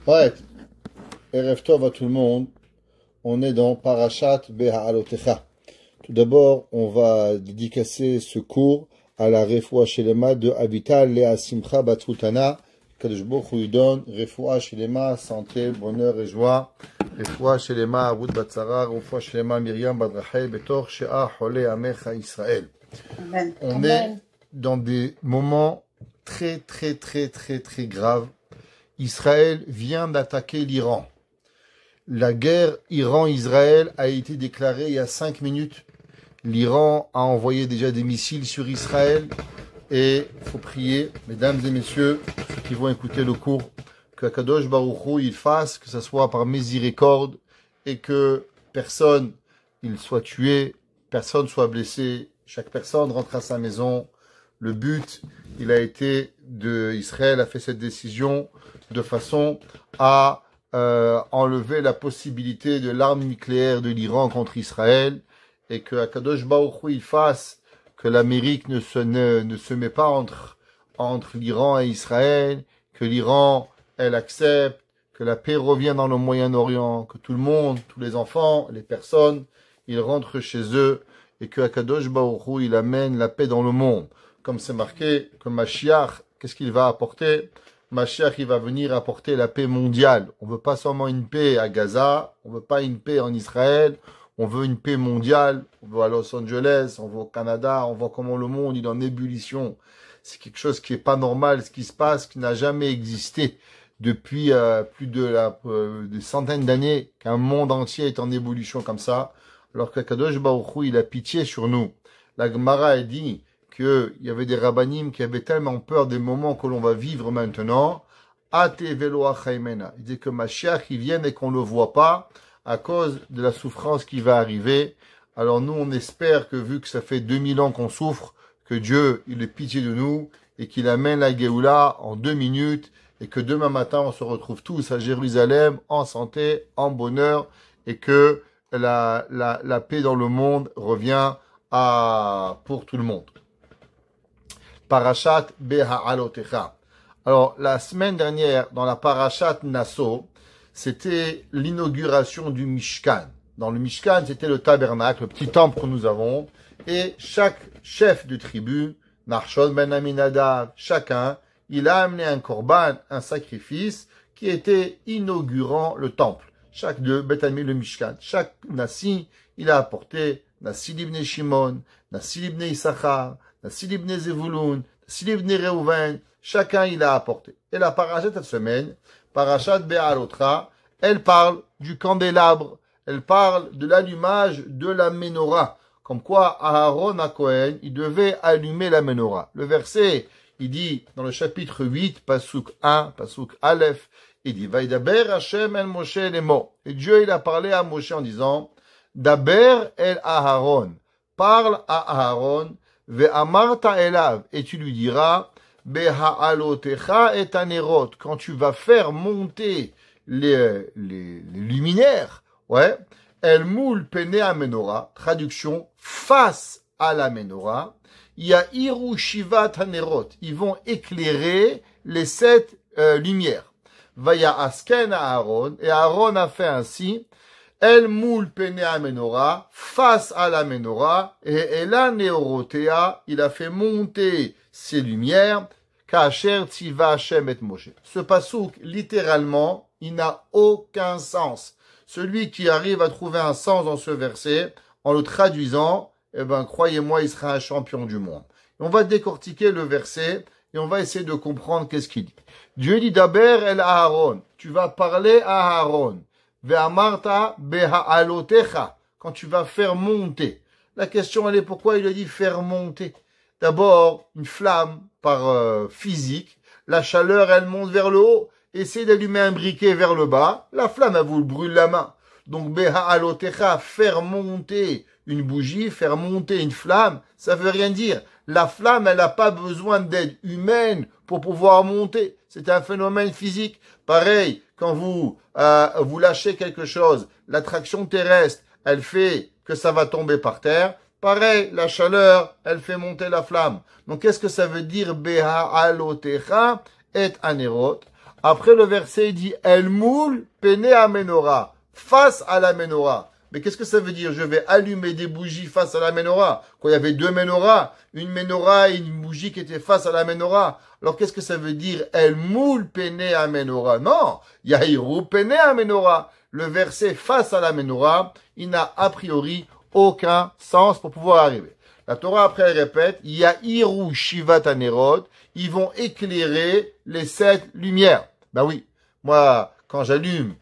Ouais, Erev Tov à tout le monde. On est dans Parashat Beha'alotecha. Tout d'abord, on va dédicacer ce cours à la Refoua Shelema de Avital Lea Simcha Batrutana. Kadosh Baruch Hu lui donne Refoua Shelema, santé, bonheur et joie. Refoua Shelema, Ruth Batzara, Refoua Shelema, Myriam Badrachel, Betor Shea Hole Amecha Israël. Amen. On est dans des moments très graves. Israël vient d'attaquer l'Iran. La guerre Iran-Israël a été déclarée il y a 5 minutes. L'Iran a envoyé déjà des missiles sur Israël. Et il faut prier, mesdames et messieurs, ceux qui vont écouter le cours, que Kadosh Baruch Hu il fasse, que ce soit par miséricorde, et que personne il soit tué, personne soit blessé, chaque personne rentre à sa maison. Le but, il a été Israël a fait cette décision de façon à enlever la possibilité de l'arme nucléaire de l'Iran contre Israël, et que Kadosh Baruch Hu il fasse que l'Amérique ne se met pas entre l'Iran et Israël, que l'Iran elle accepte, que la paix revienne dans le Moyen-Orient, que tout le monde, tous les enfants, les personnes, ils rentrent chez eux, et que Kadosh Baruch Hu il amène la paix dans le monde. Comme c'est marqué que Mashiach, qu'est-ce qu'il va apporter? Mashiach, il va venir apporter la paix mondiale. On veut pas seulement une paix à Gaza, on veut pas une paix en Israël, on veut une paix mondiale. On veut à Los Angeles, on veut au Canada, on voit comment le monde il est en ébullition. C'est quelque chose qui est pas normal, ce qui se passe, qui n'a jamais existé depuis plus de des centaines d'années, qu'un monde entier est en ébullition comme ça. Alors que Kadosh Baruch Hu, il a pitié sur nous. La Gemara a dit qu'il y avait des rabbanim qui avaient tellement peur des moments que l'on va vivre maintenant. Ate velo achaimena. Il dit que Mashiach, il vient et qu'on le voit pas à cause de la souffrance qui va arriver. Alors nous, on espère que vu que ça fait 2000 ans qu'on souffre, que Dieu, il ait pitié de nous et qu'il amène la Géoula en 2 minutes et que demain matin, on se retrouve tous à Jérusalem en santé, en bonheur et que la paix dans le monde revient pour tout le monde. Parashat Beha'alotecha. Alors, la semaine dernière, dans la Parashat Nasso, c'était l'inauguration du Mishkan. Dans le Mishkan, c'était le tabernacle, le petit temple que nous avons. Et chaque chef de tribu, Nachshon ben Aminadab, chacun, il a amené un korban, un sacrifice, qui était inaugurant le temple. Chaque de Beth Ami, le Mishkan. Chaque Nassi, il a apporté Nassi l'ibn Shimon, Nassi l'ibn Issachar, Nassi l'ibn Zevulun, Nassi l'ibn Reuven. Chacun, il a apporté. Et la parashat cette semaine, Parashat Beha'alotecha, elle parle du candélabre. Elle parle de l'allumage de la menorah. Comme quoi, Aaron à Cohen, il devait allumer la menorah. Le verset, il dit, dans le chapitre 8, Pasuk 1, Pasuk Aleph, il dit, Vaidaber Hashem el Moshe lemo. Et Dieu, il a parlé à Moshe en disant, Daber el Aaron. Parle à Aaron, Ve'amarta elav. Et tu lui diras, Beha'alotecha et anerot. Quand tu vas faire monter les luminaires, ouais, El moul pene a menorah, traduction, face à la menorah, il y a Iru Shivat Hanerot, ils vont éclairer les 7 lumières. Vaya Asken à Aaron, et Aaron a fait ainsi, El moul pene a menorah, face à la menorah, et Ela Neorotea, il a fait monter ces lumières, Kacher Tziva Hashem et Moshe. Ce pasouk, littéralement, il n'a aucun sens. Celui qui arrive à trouver un sens dans ce verset, en le traduisant, eh ben, croyez-moi, il sera un champion du monde. Et on va décortiquer le verset, et on va essayer de comprendre qu'est-ce qu'il dit. Dieu dit, Daber el Aaron. Tu vas parler à Aaron. Ve'amarta beha'alotecha. Quand tu vas faire monter. La question, elle est pourquoi il a dit faire monter? D'abord, une flamme, par physique, la chaleur, elle monte vers le haut. Essayez d'allumer un briquet vers le bas, la flamme, elle vous brûle la main. Donc, Beha'alotecha, faire monter une bougie, faire monter une flamme, ça veut rien dire. La flamme, elle n'a pas besoin d'aide humaine pour pouvoir monter. C'est un phénomène physique. Pareil, quand vous lâchez quelque chose, l'attraction terrestre, elle fait que ça va tomber par terre. Pareil, la chaleur, elle fait monter la flamme. Donc, qu'est-ce que ça veut dire Beha'alotecha et anerot? Après le verset, il dit El moul pene à menorah, face à la menorah. Mais qu'est-ce que ça veut dire? Je vais allumer des bougies face à la menorah. Quand il y avait deux menorahs, une menorah et une bougie qui étaient face à la menorah. Alors qu'est-ce que ça veut dire El moul pene à menorah? Non, Yahiru pene à menorah. Le verset face à la menorah, il n'a a priori aucun sens pour pouvoir arriver. La Torah après elle répète, Yahiru shivat anerot, ils vont éclairer les 7 lumières. Ben oui, moi quand j'allume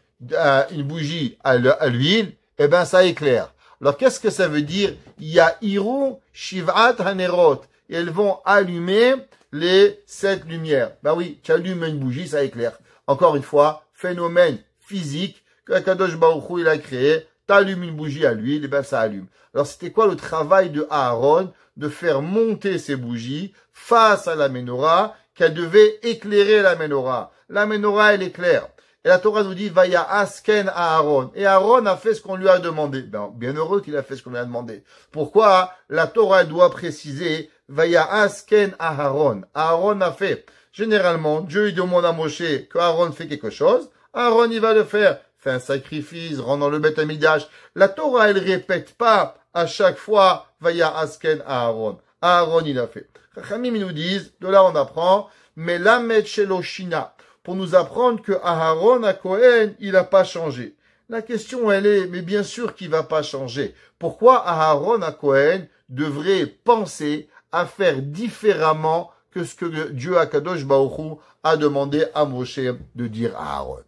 une bougie à l'huile, eh ben ça éclaire. Alors qu'est-ce que ça veut dire? Yahiru shivat anerot, et elles vont allumer les 7 lumières. Ben oui, tu allumes une bougie, ça éclaire. Encore une fois, phénomène physique que Kadosh Baruch Hu il a créé. T'allumes une bougie à l'huile, et ben ça allume. Alors c'était quoi le travail de Aaron? De faire monter ces bougies face à la menorah, qu'elle devait éclairer la menorah. La menorah, elle éclaire. Et la Torah nous dit, Vaya asken à Aaron. Et Aaron a fait ce qu'on lui a demandé. Ben, bien heureux qu'il a fait ce qu'on lui a demandé. Pourquoi la Torah doit préciser, Vaya asken à Aaron. Aaron a fait. Généralement, Dieu lui demande à Moshe que Aaron fait quelque chose. Aaron, il va le faire. Fait un sacrifice, rentre dans le Beth Amidash. La Torah, elle répète pas à chaque fois, Vaya asken à Aaron. Aaron, il a fait. Chachamim, ils nous disent, de là on apprend, mais la Shina, pour nous apprendre que Aaron à Cohen, il n'a pas changé. La question, elle est, mais bien sûr qu'il va pas changer. Pourquoi Aaron à Cohen devrait penser à faire différemment que ce que Dieu Akadosh Baruch Hu a demandé à Moshe de dire à Aaron?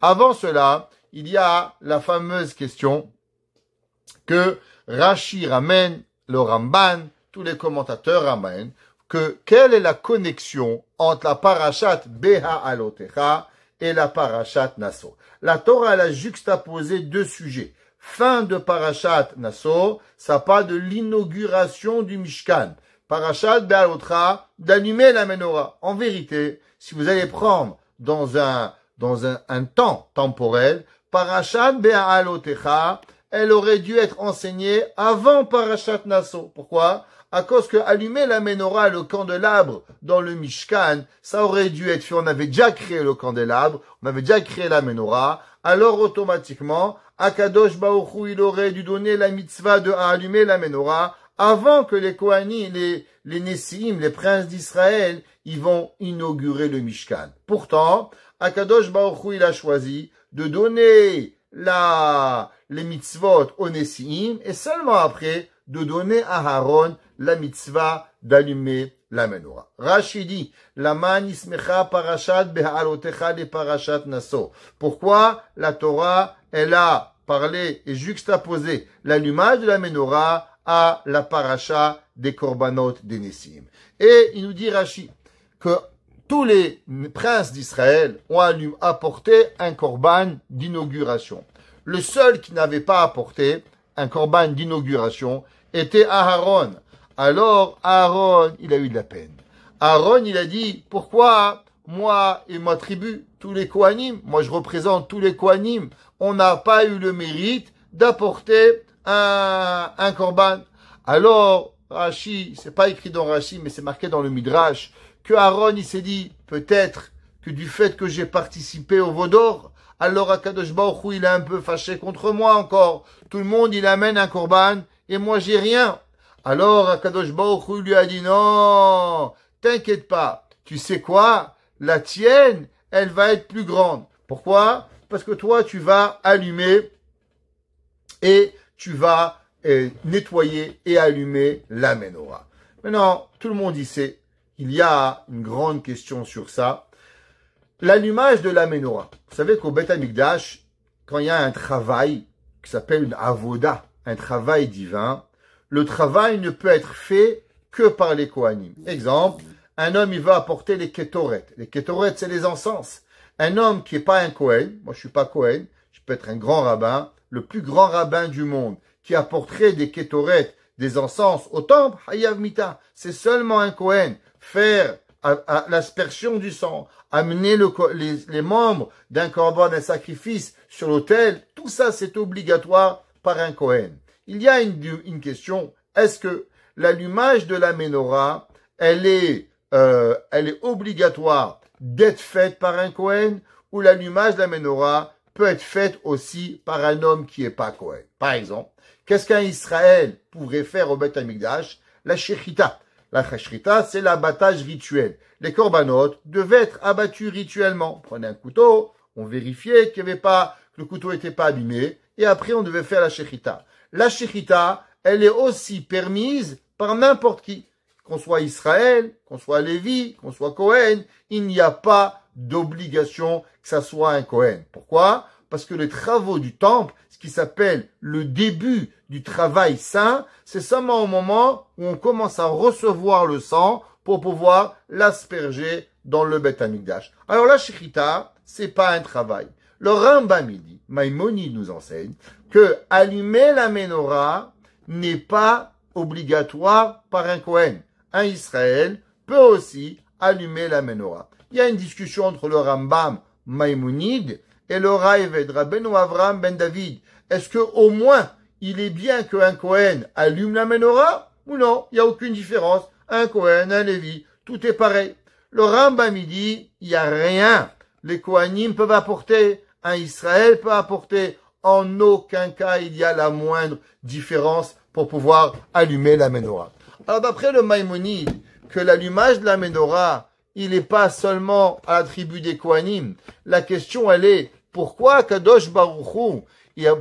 Avant cela, il y a la fameuse question que Rashi ramène, le Ramban, tous les commentateurs ramènent, que quelle est la connexion entre la parashat Beha Alotecha et la parashat Naso. La Torah elle a juxtaposé deux sujets. Fin de parashat Naso, ça parle de l'inauguration du Mishkan. Parashat Beha Alotecha, d'allumer la menorah. En vérité, si vous allez prendre dans un temps temporel, parashat Beha Alotecha, elle aurait dû être enseignée avant parashat Naso. Pourquoi? À cause que allumer la menorah, le candélabre, dans le Mishkan, ça aurait dû être fait. On avait déjà créé le candélabre, on avait déjà créé la menorah. Alors automatiquement, Akadosh Baruch Hu, il aurait dû donner la mitzvah de allumer la menorah avant que les Kohanim, les Nessiim, les princes d'Israël, ils vont inaugurer le Mishkan. Pourtant, Akadosh Baruch Hu, il a choisi de donner les mitzvot aux Nessiim et seulement après de donner à Aaron la mitzvah d'allumer la menorah. Rashi dit, Laman ismecha parashat beha'alotecha de parashat Naso. Pourquoi la Torah, elle a parlé et juxtaposé l'allumage de la menorah à la paracha des korbanot des Nessim. Et il nous dit Rashi que tous les princes d'Israël ont apporté un korban d'inauguration. Le seul qui n'avait pas apporté un korban d'inauguration était Aaron. Alors, Aaron, il a eu de la peine. Aaron, il a dit, pourquoi moi et ma tribu, tous les Kohanim, moi je représente tous les Kohanim, on n'a pas eu le mérite d'apporter un korban. Alors, Rashi, c'est pas écrit dans Rashi, mais c'est marqué dans le Midrash, que Aaron, il s'est dit, peut-être que du fait que j'ai participé au Vaudor, alors Akadosh Baruch Hu, il est un peu fâché contre moi encore. Tout le monde, il amène un korban, et moi j'ai rien. Alors Akadosh Baruch Hu lui a dit non, t'inquiète pas, tu sais quoi, la tienne, elle va être plus grande. Pourquoi? Parce que toi tu vas allumer et tu vas nettoyer et allumer la menorah. Maintenant, tout le monde y sait, il y a une grande question sur ça. L'allumage de la menorah. Vous savez qu'au Beth Amikdash, quand il y a un travail qui s'appelle une avoda, un travail divin, le travail ne peut être fait que par les Kohanim. Exemple, un homme, il va apporter les kétoret. Les kétoret, c'est les encens. Un homme qui n'est pas un Kohen, moi je suis pas Kohen, je peux être un grand rabbin, le plus grand rabbin du monde, qui apporterait des kétoret, des encens au temple, Hayav Mita. C'est seulement un Kohen. Faire l'aspersion du sang, amener les membres d'un korban, d'un sacrifice sur l'autel, tout ça c'est obligatoire par un Kohen. Il y a une question, est-ce que l'allumage de la menorah, elle est obligatoire d'être faite par un Kohen, ou l'allumage de la menorah peut être faite aussi par un homme qui n'est pas Kohen. Par exemple, qu'est-ce qu'un Israël pourrait faire au Beth Amikdash? La shechita. La shechita, c'est l'abattage rituel. Les korbanot devaient être abattus rituellement. On prenait un couteau, on vérifiait qu'il y avait pas, que le couteau n'était pas abîmé, et après on devait faire la shechita. La shechita, elle est aussi permise par n'importe qui. Qu'on soit Israël, qu'on soit Lévi, qu'on soit Kohen, il n'y a pas d'obligation que ça soit un Kohen. Pourquoi? Parce que les travaux du temple, ce qui s'appelle le début du travail saint, c'est seulement au moment où on commence à recevoir le sang pour pouvoir l'asperger dans le Beth Amikdash. Alors la shechita, c'est pas un travail. Le Rambam dit, Maïmonide nous enseigne que allumer la menorah n'est pas obligatoire par un Kohen. Un Israël peut aussi allumer la menorah. Il y a une discussion entre le Rambam Maïmonide et le Raïved, Rabbeinu Avraham ben David. Est-ce que au moins il est bien qu'un Kohen allume la menorah ou non? Il n'y a aucune différence. Un Kohen, un Lévi, tout est pareil. Le Rambam il dit, il n'y a rien. Les Kohanim peuvent apporter, un Israël peut apporter. En aucun cas il y a la moindre différence pour pouvoir allumer la menorah. Alors d'après le Maïmonide, que l'allumage de la menorah, il n'est pas seulement à la tribu des Kohanim. La question elle est, pourquoi Kadosh Baruch Hu,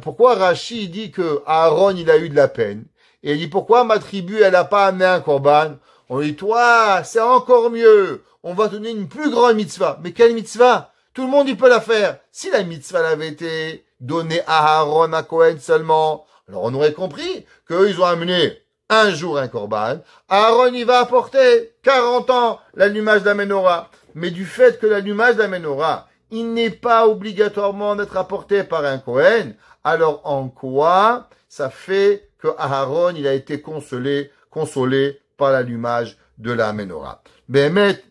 pourquoi Rashi dit que Aaron il a eu de la peine? Et il dit pourquoi ma tribu elle n'a pas amené un korban? On dit toi, c'est encore mieux. On va donner une plus grande mitzvah. Mais quelle mitzvah? Tout le monde il peut la faire. Si la mitzvah avait été donnée à Aaron, à Kohen seulement, alors on aurait compris qu'eux ils ont amené un jour un korban. Aaron il va apporter 40 ans l'allumage de la menorah. Mais du fait que l'allumage de la menorah, il n'est pas obligatoirement d'être apporté par un Kohen, alors en quoi ça fait que Aaron il a été consolé par l'allumage de la menorah? Béhémet,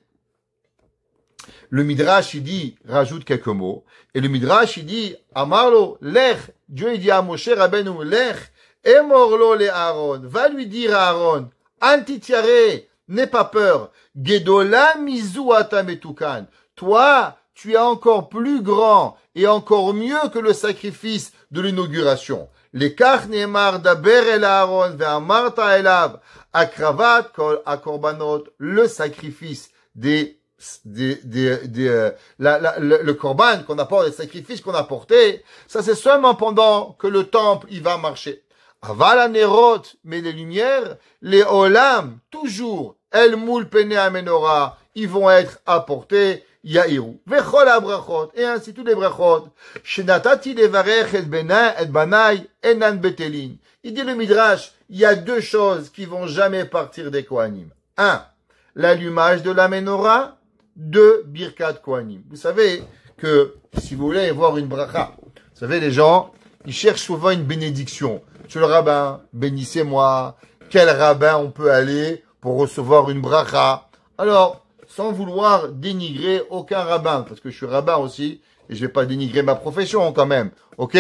le Midrash il dit, rajoute quelques mots, et le Midrash il dit, Amarlo, lech, Dieu il dit à Moshe Rabbeinu, lech, Emorlo le Aaron, va lui dire à Aaron, Antitiare, n'aie pas peur, Gedola mizu atametukan, toi, tu es encore plus grand et encore mieux que le sacrifice de l'inauguration. Lekach ne'emar daber el Aaron ve'amarta elav akravat kol akorbanot, le sacrifice le korban qu'on apporte, les sacrifices qu'on a portés, ça c'est seulement pendant que le temple il va marcher. Aval anerot, mais les lumières, les olam, toujours, el moul pene amenora, ils vont être apportés, ya'iru. Vechol abrachot, et ainsi tous les brachot. Shenatati levarech et banai enan betelin. Il dit le Midrash, il y a deux choses qui vont jamais partir des Kohanim. Un, l'allumage de la menorah. Deux, birkat Kohanim. Vous savez que, si vous voulez voir une bracha, vous savez, les gens, ils cherchent souvent une bénédiction. Monsieur le rabbin, bénissez-moi. Quel rabbin on peut aller pour recevoir une bracha? Alors, sans vouloir dénigrer aucun rabbin, parce que je suis rabbin aussi, et je vais pas dénigrer ma profession quand même, ok?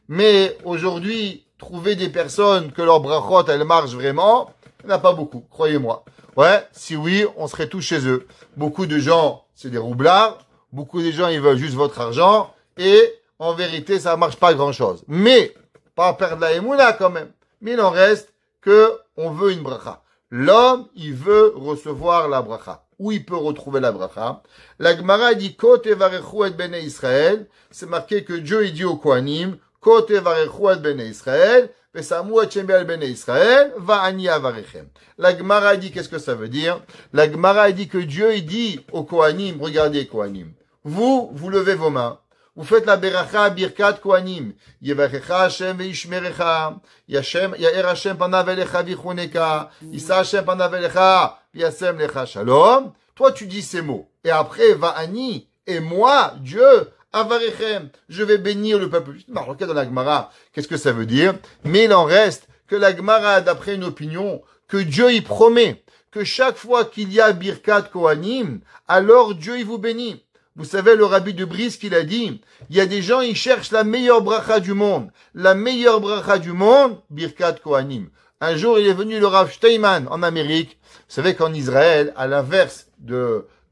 Mais aujourd'hui, trouver des personnes que leur brachot, elle marche vraiment, il n'y en a pas beaucoup, croyez-moi. Ouais, si oui, on serait tous chez eux. Beaucoup de gens, c'est des roublards, beaucoup de gens, ils veulent juste votre argent, et en vérité, ça marche pas grand-chose. Mais, pas perdre la émouna quand même. Mais il en reste que on veut une bracha. L'homme, il veut recevoir la bracha. Où il peut retrouver la bracha? La Gemara dit, Kote varechu et bene Israël. C'est marqué que Dieu, il dit au Kohanim, Kote varechu et bene Israël, vesamu et shembe bene Israël, va ani avarechem. La Gemara dit, qu'est-ce que ça veut dire? La Gemara dit que Dieu, il dit au Kohanim, regardez Kohanim, vous levez vos mains. Vous faites la beracha birkat kohanim. Yevachecha Hashem veishmerecha. Yaer Hashem panav elecha vichuneka. Yisa Hashem panav elecha v'yasem lecha shalom. Toi, tu dis ces mots. Et après, va ani. Et moi, Dieu, avarechem. Je vais bénir le peuple. Marqué dans la Gemara. Qu'est-ce que ça veut dire? Mais il en reste que la Gemara, d'après une opinion, que Dieu y promet que chaque fois qu'il y a birkat kohanim, alors Dieu il vous bénit. Vous savez, le rabbi de Brisk, il a dit, il y a des gens, ils cherchent la meilleure bracha du monde. La meilleure bracha du monde, Birkat Kohanim. Un jour, il est venu le Rav Steinman en Amérique. Vous savez qu'en Israël, à l'inverse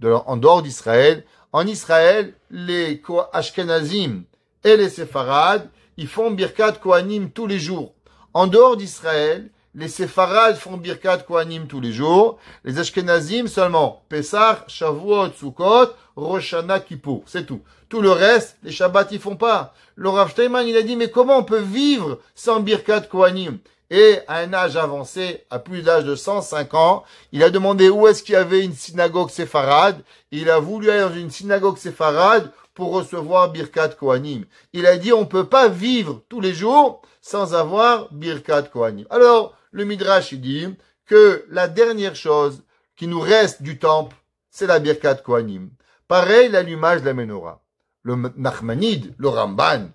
en dehors d'Israël, En Israël, les Ashkenazim et les Séfarades, ils font Birkat Kohanim tous les jours. En dehors d'Israël, les Séfarades font Birkat Kohanim tous les jours. Les Ashkenazim seulement. Pesach, Shavuot, Sukkot, Rosh Hashanah, Kippour. C'est tout. Tout le reste, les Shabbats, ils font pas. Le Rav Steinman, il a dit, mais comment on peut vivre sans Birkat Kohanim? Et à un âge avancé, à plus d'âge de 105 ans, il a demandé où est-ce qu'il y avait une synagogue séfarade. Il a voulu aller dans une synagogue séfarade pour recevoir Birkat Kohanim. Il a dit, on peut pas vivre tous les jours sans avoir Birkat Kohanim. Alors, le Midrash, il dit que la dernière chose qui nous reste du temple, c'est la Birkat Kohanim. Pareil, l'allumage de la menorah. Le Nachmanide, le Ramban,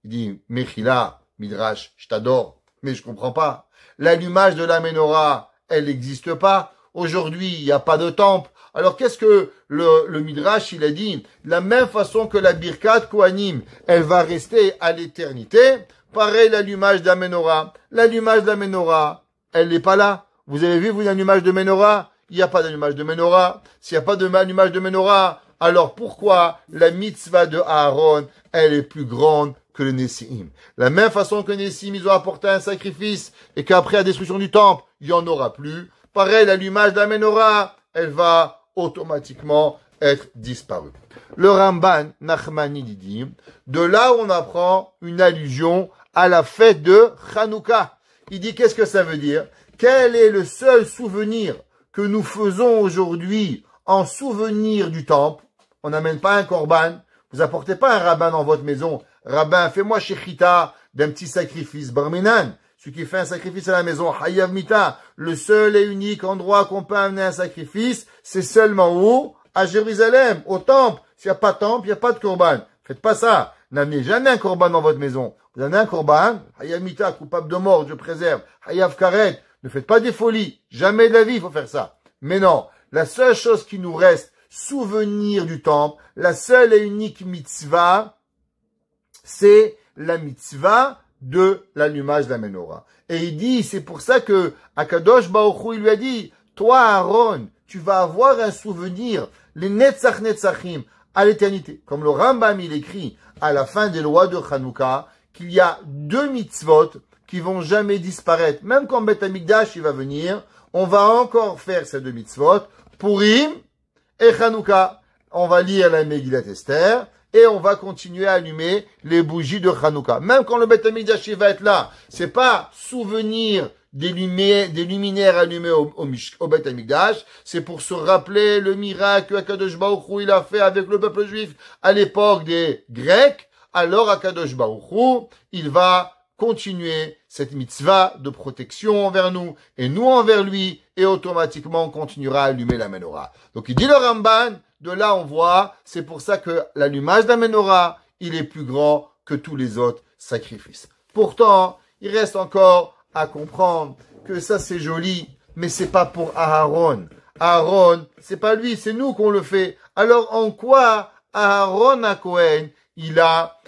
il dit, Mechila, Midrash, je t'adore. Mais je comprends pas. L'allumage de la menorah, elle n'existe pas. Aujourd'hui, il n'y a pas de temple. Alors, qu'est-ce que le Midrash, il a dit? De la même façon que la Birkat Kohanim, elle va rester à l'éternité. Pareil, l'allumage de la menorah. L'allumage de la menorah, elle n'est pas là. Vous avez vu, vous, l'allumage de menorah? Il n'y a pas d'allumage de menorah. S'il n'y a pas d'allumage de menorah, alors pourquoi la mitzvah de Aaron, elle est plus grande que le Nessi'im? La même façon que Nessi'im, ils ont apporté un sacrifice et qu'après la destruction du temple, il n'y en aura plus. Pareil, l'allumage de la menorah, elle va automatiquement être disparue. Le Ramban Nachmanide dit, de là où on apprend une allusion à la fête de Hanouka. Il dit, qu'est-ce que ça veut dire? Quel est le seul souvenir que nous faisons aujourd'hui en souvenir du temple? On n'amène pas un korban. Vous apportez pas un rabbin dans votre maison. Rabbin, fais-moi shechita d'un petit sacrifice. Barminan, celui qui fait un sacrifice à la maison, Hayav Mita, le seul et unique endroit qu'on peut amener un sacrifice, c'est seulement où? À Jérusalem, au temple. S'il n'y a pas de temple, il n'y a pas de korban. Faites pas ça. N'amenez jamais un korban dans votre maison. Vous amenez un korban, Hayav Mita, coupable de mort, je préserve. Hayav Karet, ne faites pas des folies. Jamais de la vie, il faut faire ça. Mais non, la seule chose qui nous reste, souvenir du temple, la seule et unique mitzvah, c'est la mitzvah de l'allumage de la menorah. Et il dit, c'est pour ça que Akadosh Baruch Hu, il lui a dit, toi Aaron, tu vas avoir un souvenir, les Netzach Netzachim, à l'éternité. Comme le Rambam, il écrit à la fin des lois de Hanouka, qu'il y a 2 mitzvot qui vont jamais disparaître. Même quand Beth Amikdash, il va venir, on va encore faire ces 2 mitzvot, Purim et Hanouka. On va lire la Megillat Esther et on va continuer à allumer les bougies de Hanouka. Même quand le Beth Amikdash va être là, c'est pas souvenir des luminaires allumés au Beth Amikdash, c'est pour se rappeler le miracle qu'Akadosh Baruch Hu il a fait avec le peuple juif à l'époque des Grecs. Alors Akadosh Baruch Hu, il va continuer cette mitzvah de protection envers nous et nous envers lui, et automatiquement on continuera à allumer la menorah. Donc il dit le Ramban, de là on voit, c'est pour ça que l'allumage de la menorah, il est plus grand que tous les autres sacrifices. Pourtant, il reste encore à comprendre que ça c'est joli, mais c'est pas pour Aaron. Aaron, c'est pas lui, c'est nous qu'on le fait. Alors en quoi Aaron à Cohen, il a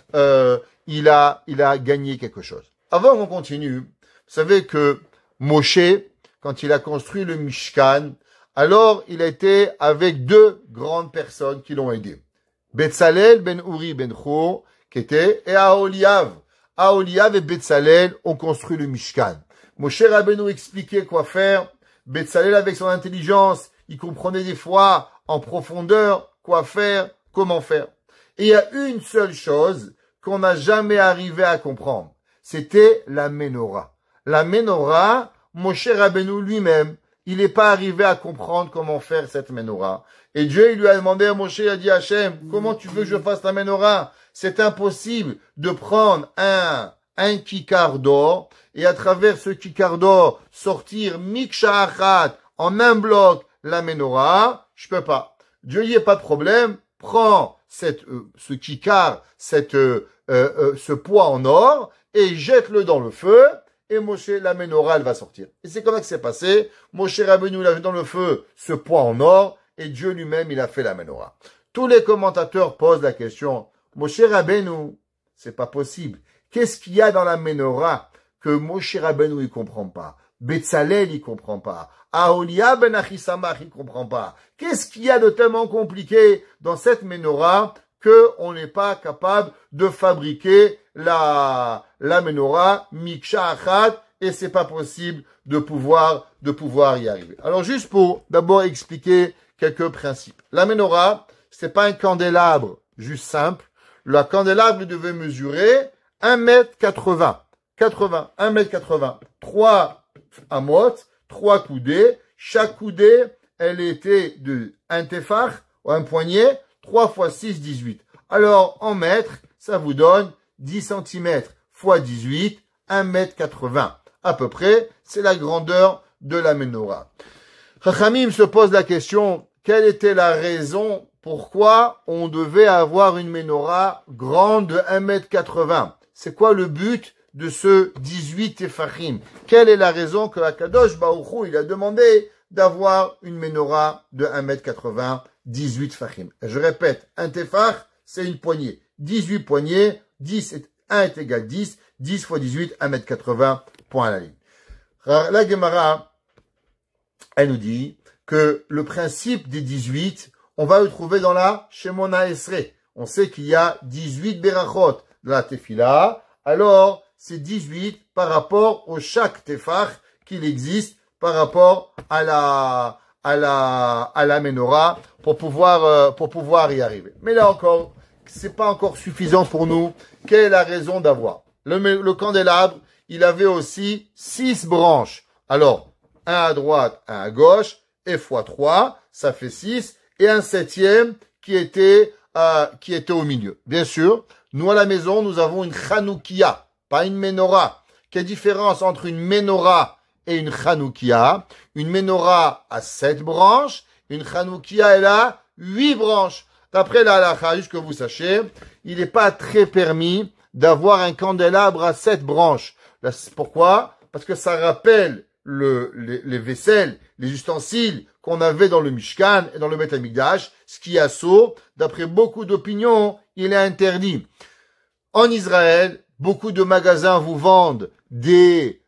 gagné quelque chose? Avant qu'on continue, vous savez que Moshe, quand il a construit le Mishkan, alors il a été avec 2 grandes personnes qui l'ont aidé. Betzalel ben Uri ben Hur, qui était, et Aholiav. Aholiav et Betzalel ont construit le Mishkan. Moshe Rabbeinu expliquait quoi faire. Betzalel, avec son intelligence, il comprenait des fois en profondeur quoi faire, comment faire. Et il y a une seule chose qu'on n'a jamais arrivé à comprendre. C'était la menorah. La menorah, Moshe Rabbeinu lui-même, il n'est pas arrivé à comprendre comment faire cette menorah. Et Dieu, il lui a demandé à Moshe, il a dit, Hachem, comment tu veux que je fasse la menorah? C'est impossible de prendre un kikar d'or et à travers ce kikar d'or sortir miksha achat en un bloc la menorah. Je peux pas. Dieu, il n'y a pas de problème. Prends ce kikar, ce poids en or et jette-le dans le feu. Et Moshe, la menorah, elle va sortir. Et c'est comme ça que c'est passé. Moshe Rabbeinu, il a mis dans le feu ce poids en or, et Dieu lui-même, il a fait la menorah. Tous les commentateurs posent la question, Moshe Rabbeinu, c'est pas possible. Qu'est-ce qu'il y a dans la menorah que Moshe Rabbeinu, il comprend pas? Betzalel, il comprend pas. Aholia ben Achisamach, il comprend pas. Qu'est-ce qu'il y a de tellement compliqué dans cette menorah que on n'est pas capable de fabriquer la menorah miksha achat et c'est pas possible de pouvoir y arriver. Alors juste pour d'abord expliquer quelques principes. La menorah, c'est pas un candélabre juste simple. Le candélabre devait mesurer 1,80 m. 1,80 m. 3 amot, 3 coudées. Chaque coudée, elle était de un tefach, ou un poignet, 3 fois 6, 18. Alors, en mètres, ça vous donne 10 cm fois 18, 1,80 m. À peu près, c'est la grandeur de la menorah. Chachamim se pose la question, quelle était la raison pourquoi on devait avoir une menorah grande de 1,80 m? C'est quoi le but de ce 18 tefachim? Quelle est la raison que Akadosh Baruch Hu, il a demandé d'avoir une menorah de 1,80 m, 18 tefachim? Je répète, un tefach, c'est une poignée. 18 poignées, 1 est égal à 10, 10 fois 18, 1,80 m, point à la ligne. La Gemara, elle nous dit que le principe des 18, on va le trouver dans la Shemona Esrei. On sait qu'il y a 18 berachot dans la tefila. Alors, c'est 18 par rapport au chaque tefach qu'il existe par rapport à la menorah pour pouvoir y arriver. Mais là encore, c'est pas encore suffisant pour nous. Quelle est la raison d'avoir? Le candélabre, il avait aussi 6 branches. Alors, un à droite, un à gauche, et fois 3, ça fait 6, et un 7e qui était au milieu. Bien sûr, nous à la maison, nous avons une chanoukia, pas une menorah. Quelle différence entre une menorah et une chanoukia? Une menorah a 7 branches, une chanoukia, elle a 8 branches. D'après la halakha, juste que vous sachiez, il n'est pas très permis d'avoir un candélabre à 7 branches. Pourquoi? Parce que ça rappelle les vaisselles, les ustensiles qu'on avait dans le Mishkan et dans le Beth Amikdash, ce qui est assaut. D'après beaucoup d'opinions, il est interdit. En Israël, beaucoup de magasins vous vendent des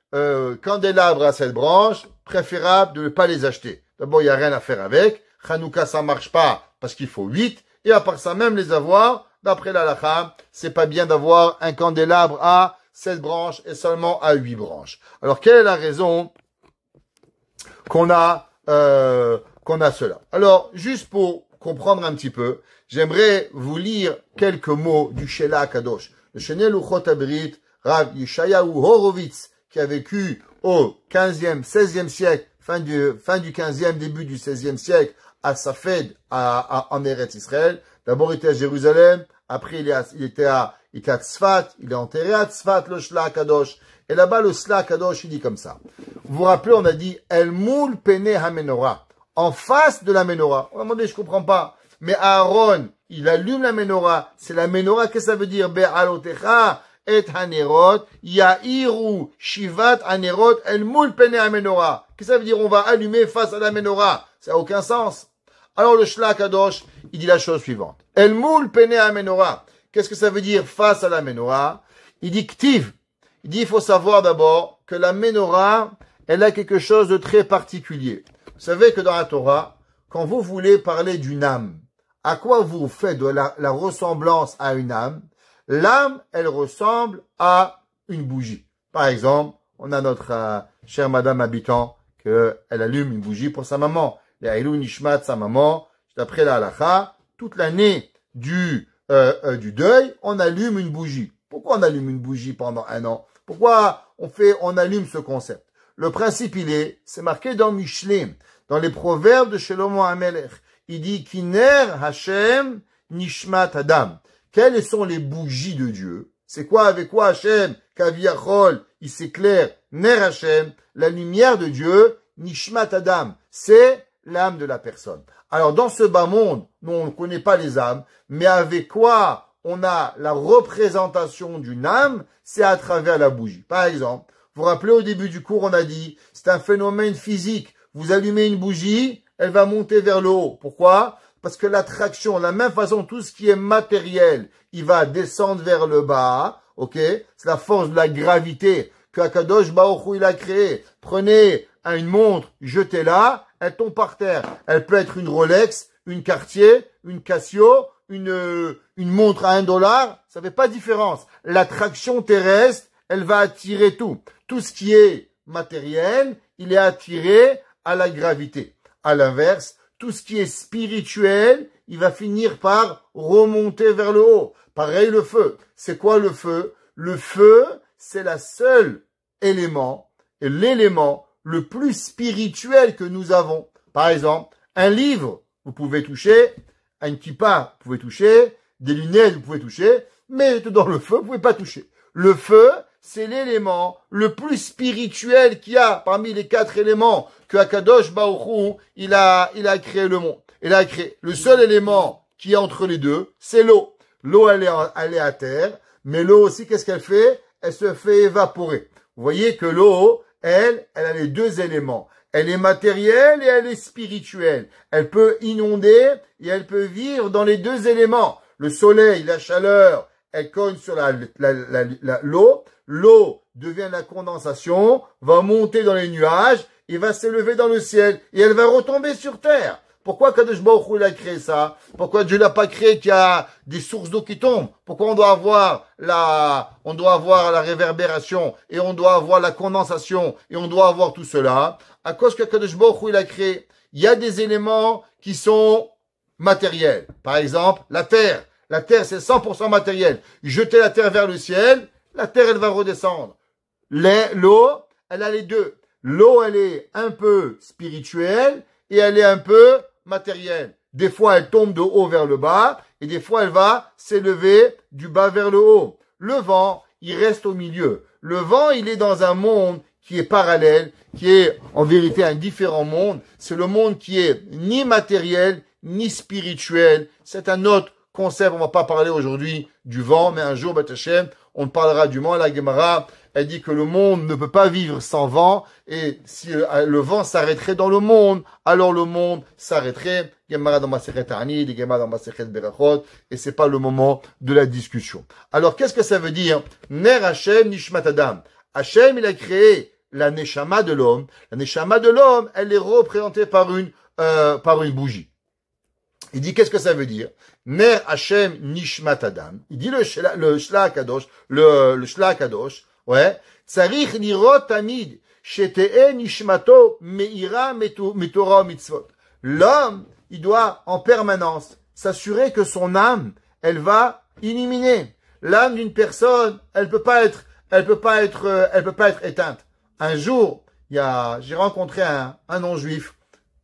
candélabres à 7 branches, préférable de ne pas les acheter. D'abord, il n'y a rien à faire avec. Hanouka, ça marche pas parce qu'il faut 8. Et à part ça, même les avoir, d'après la halakha, c'est pas bien d'avoir un candélabre à 7 branches et seulement à 8 branches. Alors, quelle est la raison qu'on a cela? Alors, juste pour comprendre un petit peu, j'aimerais vous lire quelques mots du Shelah Kadosh. Le Shene Luchot Abrit, Rav Yeshayahu Horowitz, qui a vécu au 15e, 16e siècle, fin du 15e, début du 16e siècle, à Safed, en Eretz Israël. D'abord, il était à Jérusalem. Après, il était à Tzfat. Il est enterré à Tzfat, le Shela Kadosh. Et là-bas, le Shela Kadosh, il dit comme ça. Vous vous rappelez, on a dit, El Moul Pene HaMenorah. En face de la menorah. On a demandé, je comprends pas. Mais Aaron, il allume la menorah. C'est la menorah, qu'est-ce que ça veut dire? Be'alotecha et hanerot, ya'iru shivat hanerot, El Moul Pene HaMenorah. Qu'est-ce que ça veut dire? On va allumer face à la menorah. Ça n'a aucun sens. Alors le Shela Kadosh, il dit la chose suivante. El Moul Pene HaMenorah. Qu'est-ce que ça veut dire face à la menorah? Il dit Ktiv. Il dit, il faut savoir d'abord que la menorah, elle a quelque chose de très particulier. Vous savez que dans la Torah, quand vous voulez parler d'une âme, à quoi vous faites de la ressemblance à une âme? L'âme, elle ressemble à une bougie. Par exemple, on a notre chère Madame Habitant, qu'elle allume une bougie pour sa maman. Les Haïlou Nishmat, sa maman, d'après la halakha, toute l'année du deuil, on allume une bougie. Pourquoi on allume une bougie pendant un an? Pourquoi on allume ce concept? Le principe, c'est marqué dans Michelim, dans les proverbes de Shlomo HaMelech. Il dit, Kiner Hashem Nishmat Adam. Quelles sont les bougies de Dieu? C'est quoi, avec quoi Hashem, Kaviachol, il s'éclaire, Ner Hashem, la lumière de Dieu, Nishmat Adam. C'est l'âme de la personne. Alors, dans ce bas monde, nous, on ne connaît pas les âmes, mais avec quoi on a la représentation d'une âme? C'est à travers la bougie. Par exemple, vous vous rappelez au début du cours, on a dit, c'est un phénomène physique. Vous allumez une bougie, elle va monter vers le haut. Pourquoi? Parce que l'attraction, de la même façon, tout ce qui est matériel, il va descendre vers le bas. Ok? C'est la force de la gravité. que Akadosh Baruch Hu, il a créé. Prenez une montre, jetez-la, elle tombe par terre. Elle peut être une Rolex, une Cartier, une Casio, une montre à $1, ça fait pas de différence. L'attraction terrestre, elle va attirer tout. Tout ce qui est matériel, il est attiré à la gravité. À l'inverse, tout ce qui est spirituel, il va finir par remonter vers le haut. Pareil le feu. C'est quoi le feu? Le feu, c'est la seule élément, et l'élément le plus spirituel que nous avons. Par exemple, un livre, vous pouvez toucher, un kippa, vous pouvez toucher, des lunettes, vous pouvez toucher, mais dans le feu, vous pouvez pas toucher. Le feu, c'est l'élément le plus spirituel qu'il y a parmi les 4 éléments que Akadosh Baruch Hu, il a créé le monde. Il a créé. Le seul élément qui est entre les deux, c'est l'eau. L'eau, elle est à terre, mais l'eau aussi, qu'est-ce qu'elle fait? Elle se fait évaporer. Vous voyez que l'eau, elle a les 2 éléments. Elle est matérielle et elle est spirituelle. Elle peut inonder et elle peut vivre dans les 2 éléments. Le soleil, la chaleur, elle cogne sur l'eau. L'eau devient la condensation, va monter dans les nuages et va s'élever dans le ciel. Et elle va retomber sur terre. Pourquoi Kadosh Baruch Hu, il a créé ça? Pourquoi Dieu l'a pas créé qu'il y a des sources d'eau qui tombent? Pourquoi on doit avoir la réverbération et on doit avoir la condensation et on doit avoir tout cela? À cause que Kadosh Baruch Hu, il a créé. Il y a des éléments qui sont matériels. Par exemple, la terre. La terre, c'est 100% matériel. Jeter la terre vers le ciel, la terre, elle va redescendre. L'eau, elle a les 2. L'eau, elle est un peu spirituelle et elle est un peu matérielle. Des fois, elle tombe de haut vers le bas et des fois, elle va s'élever du bas vers le haut. Le vent, il reste au milieu. Le vent, il est dans un monde qui est parallèle, qui est en vérité un différent monde. C'est le monde qui est ni matériel, ni spirituel. C'est un autre concept. On va pas parler aujourd'hui du vent, mais un jour, Beth Hashem, on parlera du vent. La Gemara, elle dit que le monde ne peut pas vivre sans vent, et si le vent s'arrêterait dans le monde, alors le monde s'arrêterait. Gemara dans Masechet Ta'anit, Gemara dans Masechet Berachot, et c'est pas le moment de la discussion. Alors, qu'est-ce que ça veut dire? Ner Hashem Nishmat Adam. Hashem, il a créé la Neshama de l'homme. La Neshama de l'homme, elle est représentée par une bougie. Il dit, qu'est-ce que ça veut dire? Ner Hashem Nishmat Adam. Il dit le Shla Kadosh, le Shla Kadosh, ouais. Tsarich lirot tamid, shete'e nishmato meira metorah mitzvot. L'homme, il doit en permanence s'assurer que son âme, elle va illuminer. L'âme d'une personne, elle peut pas être éteinte. Un jour, j'ai rencontré un non-juif,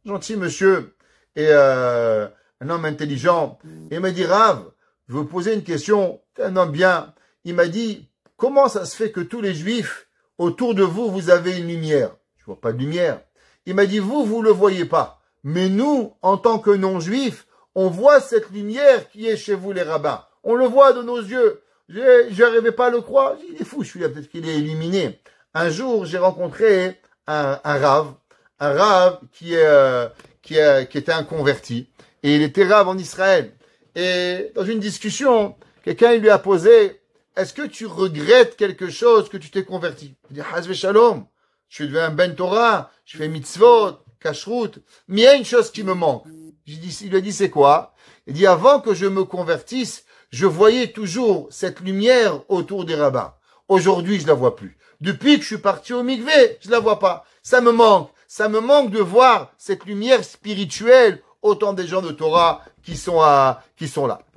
gentil monsieur, et un homme intelligent. Et il m'a dit, Rav, je vais vous poser une question. T'es un homme bien. Il m'a dit, comment ça se fait que tous les juifs, autour de vous, vous avez une lumière? Je vois pas de lumière. Il m'a dit, vous le voyez pas. Mais nous, en tant que non-juifs, on voit cette lumière qui est chez vous, les rabbins. On le voit de nos yeux. J'arrivais pas à le croire. Il est fou, je suis là, peut-être qu'il est illuminé. Un jour, j'ai rencontré un Rav qui était un converti. Et il était Rav en Israël. Et dans une discussion, quelqu'un lui a posé, est-ce que tu regrettes quelque chose que tu t'es converti? Il dit, Hazve Shalom, je suis devenu un Ben Torah, je fais mitzvot, kashrut, mais il y a une chose qui me manque. Il lui a dit, c'est quoi? Il dit, avant que je me convertisse, je voyais toujours cette lumière autour des rabbins. Aujourd'hui, je la vois plus. Depuis que je suis parti au mikvé, je la vois pas. Ça me manque. Ça me manque de voir cette lumière spirituelle. Autant des gens de Torah qui sont là.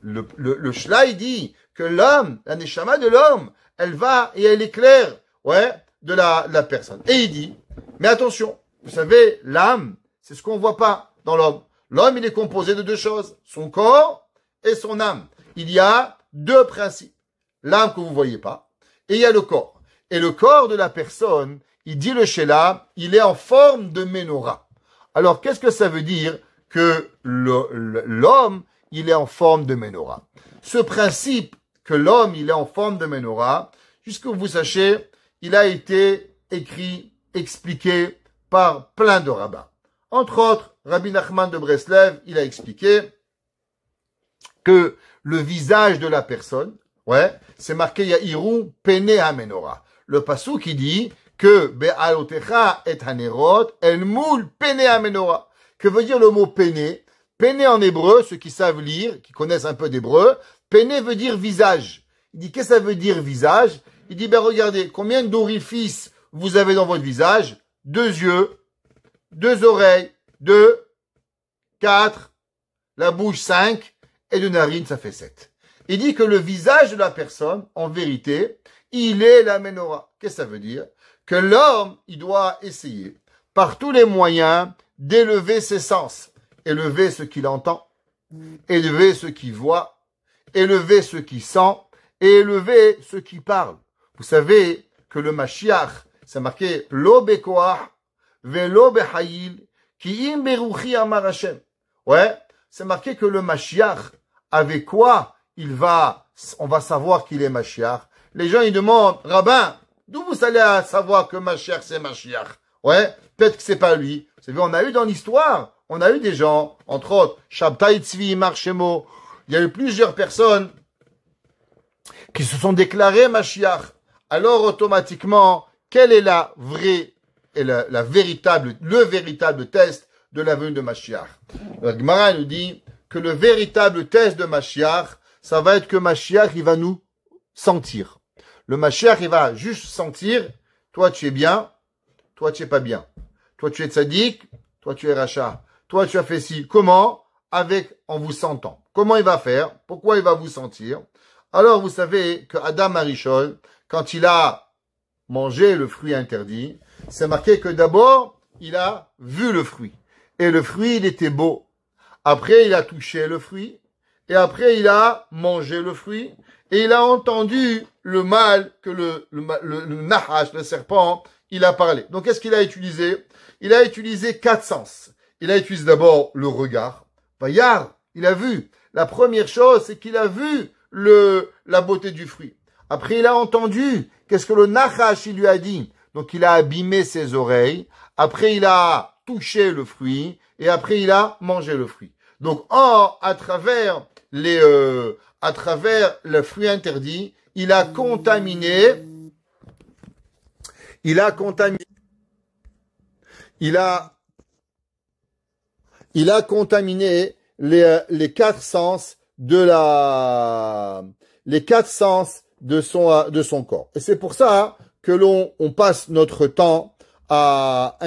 Le Shla, il dit que l'homme, la Neshama de l'homme, elle va et elle éclaire, ouais, de la personne. Et il dit, mais attention, vous savez, l'âme, c'est ce qu'on voit pas dans l'homme. L'homme, il est composé de 2 choses, son corps et son âme. Il y a 2 principes. L'âme que vous voyez pas, et il y a le corps. Et le corps de la personne, il dit le Shela, il est en forme de menorah. Alors, qu'est-ce que ça veut dire que l'homme, il est en forme de menorah? Ce principe que l'homme, il est en forme de menorah, jusqu'à ce que vous sachiez, il a été écrit, expliqué par plein de rabbins. Entre autres, Rabbi Nachman de Breslev, il a expliqué que le visage de la personne, ouais, c'est marqué Yahiru Pene HaMenorah. le passou qui dit que Be'alotecha et hanerot el moul pene amenora. Que veut dire le mot pene? Pene en hébreu, ceux qui savent lire, qui connaissent un peu d'hébreu, pene veut dire visage. Il dit qu'est-ce que ça veut dire visage? Il dit ben regardez, combien d'orifices vous avez dans votre visage? 2 yeux, 2 oreilles, 2, 4, la bouche 5, et de narines ça fait 7. Il dit que le visage de la personne, en vérité, il est la menorah. Qu'est-ce que ça veut dire? Que l'homme, il doit essayer, par tous les moyens, d'élever ses sens. Élever ce qu'il entend, élever ce qu'il voit, élever ce qu'il sent, et élever ce qu'il parle. Vous savez que le Mashiach, c'est marqué Lo bekoach velo behayil ki im beruchi amar Hashem. Ouais, c'est marqué que le Mashiach, avec quoi on va savoir qu'il est Mashiach. Les gens, ils demandent, rabbin, d'où vous allez savoir que Mashiach, c'est Mashiach? Ouais, peut-être que c'est pas lui. Vous savez, on a eu dans l'histoire, on a eu des gens, entre autres, Shabtai Tzvi, Marshemo, il y a eu plusieurs personnes qui se sont déclarées Mashiach. Alors, automatiquement, quelle est la vraie et le véritable test de la venue de Mashiach? La Gemara nous dit que le véritable test de Mashiach, ça va être que Mashiach, il va nous sentir. Le Mashiach, il va juste sentir, toi tu es bien, toi tu es pas bien. Toi tu es tzaddik, toi tu es rachat. Toi tu as fait ci. Comment? En vous sentant. Comment il va faire? Pourquoi il va vous sentir? Alors vous savez que Adam Arishon, quand il a mangé le fruit interdit, c'est marqué que d'abord, il a vu le fruit. Et le fruit, il était beau. Après, il a touché le fruit. Et après, il a mangé le fruit. Et il a entendu le mal que le Nahash, le serpent, il a parlé. Donc, qu'est-ce qu'il a utilisé? Il a utilisé 4 sens. Il a utilisé d'abord le regard. Vayar, il a vu. La première chose, c'est qu'il a vu la beauté du fruit. Après, il a entendu. Qu'est-ce que le Nahash, il lui a dit? Donc, il a abîmé ses oreilles. Après, il a touché le fruit. Et après, il a mangé le fruit. Donc, à travers le fruit interdit, il a contaminé les 4 sens les 4 sens de son corps. Et c'est pour ça que on passe notre temps à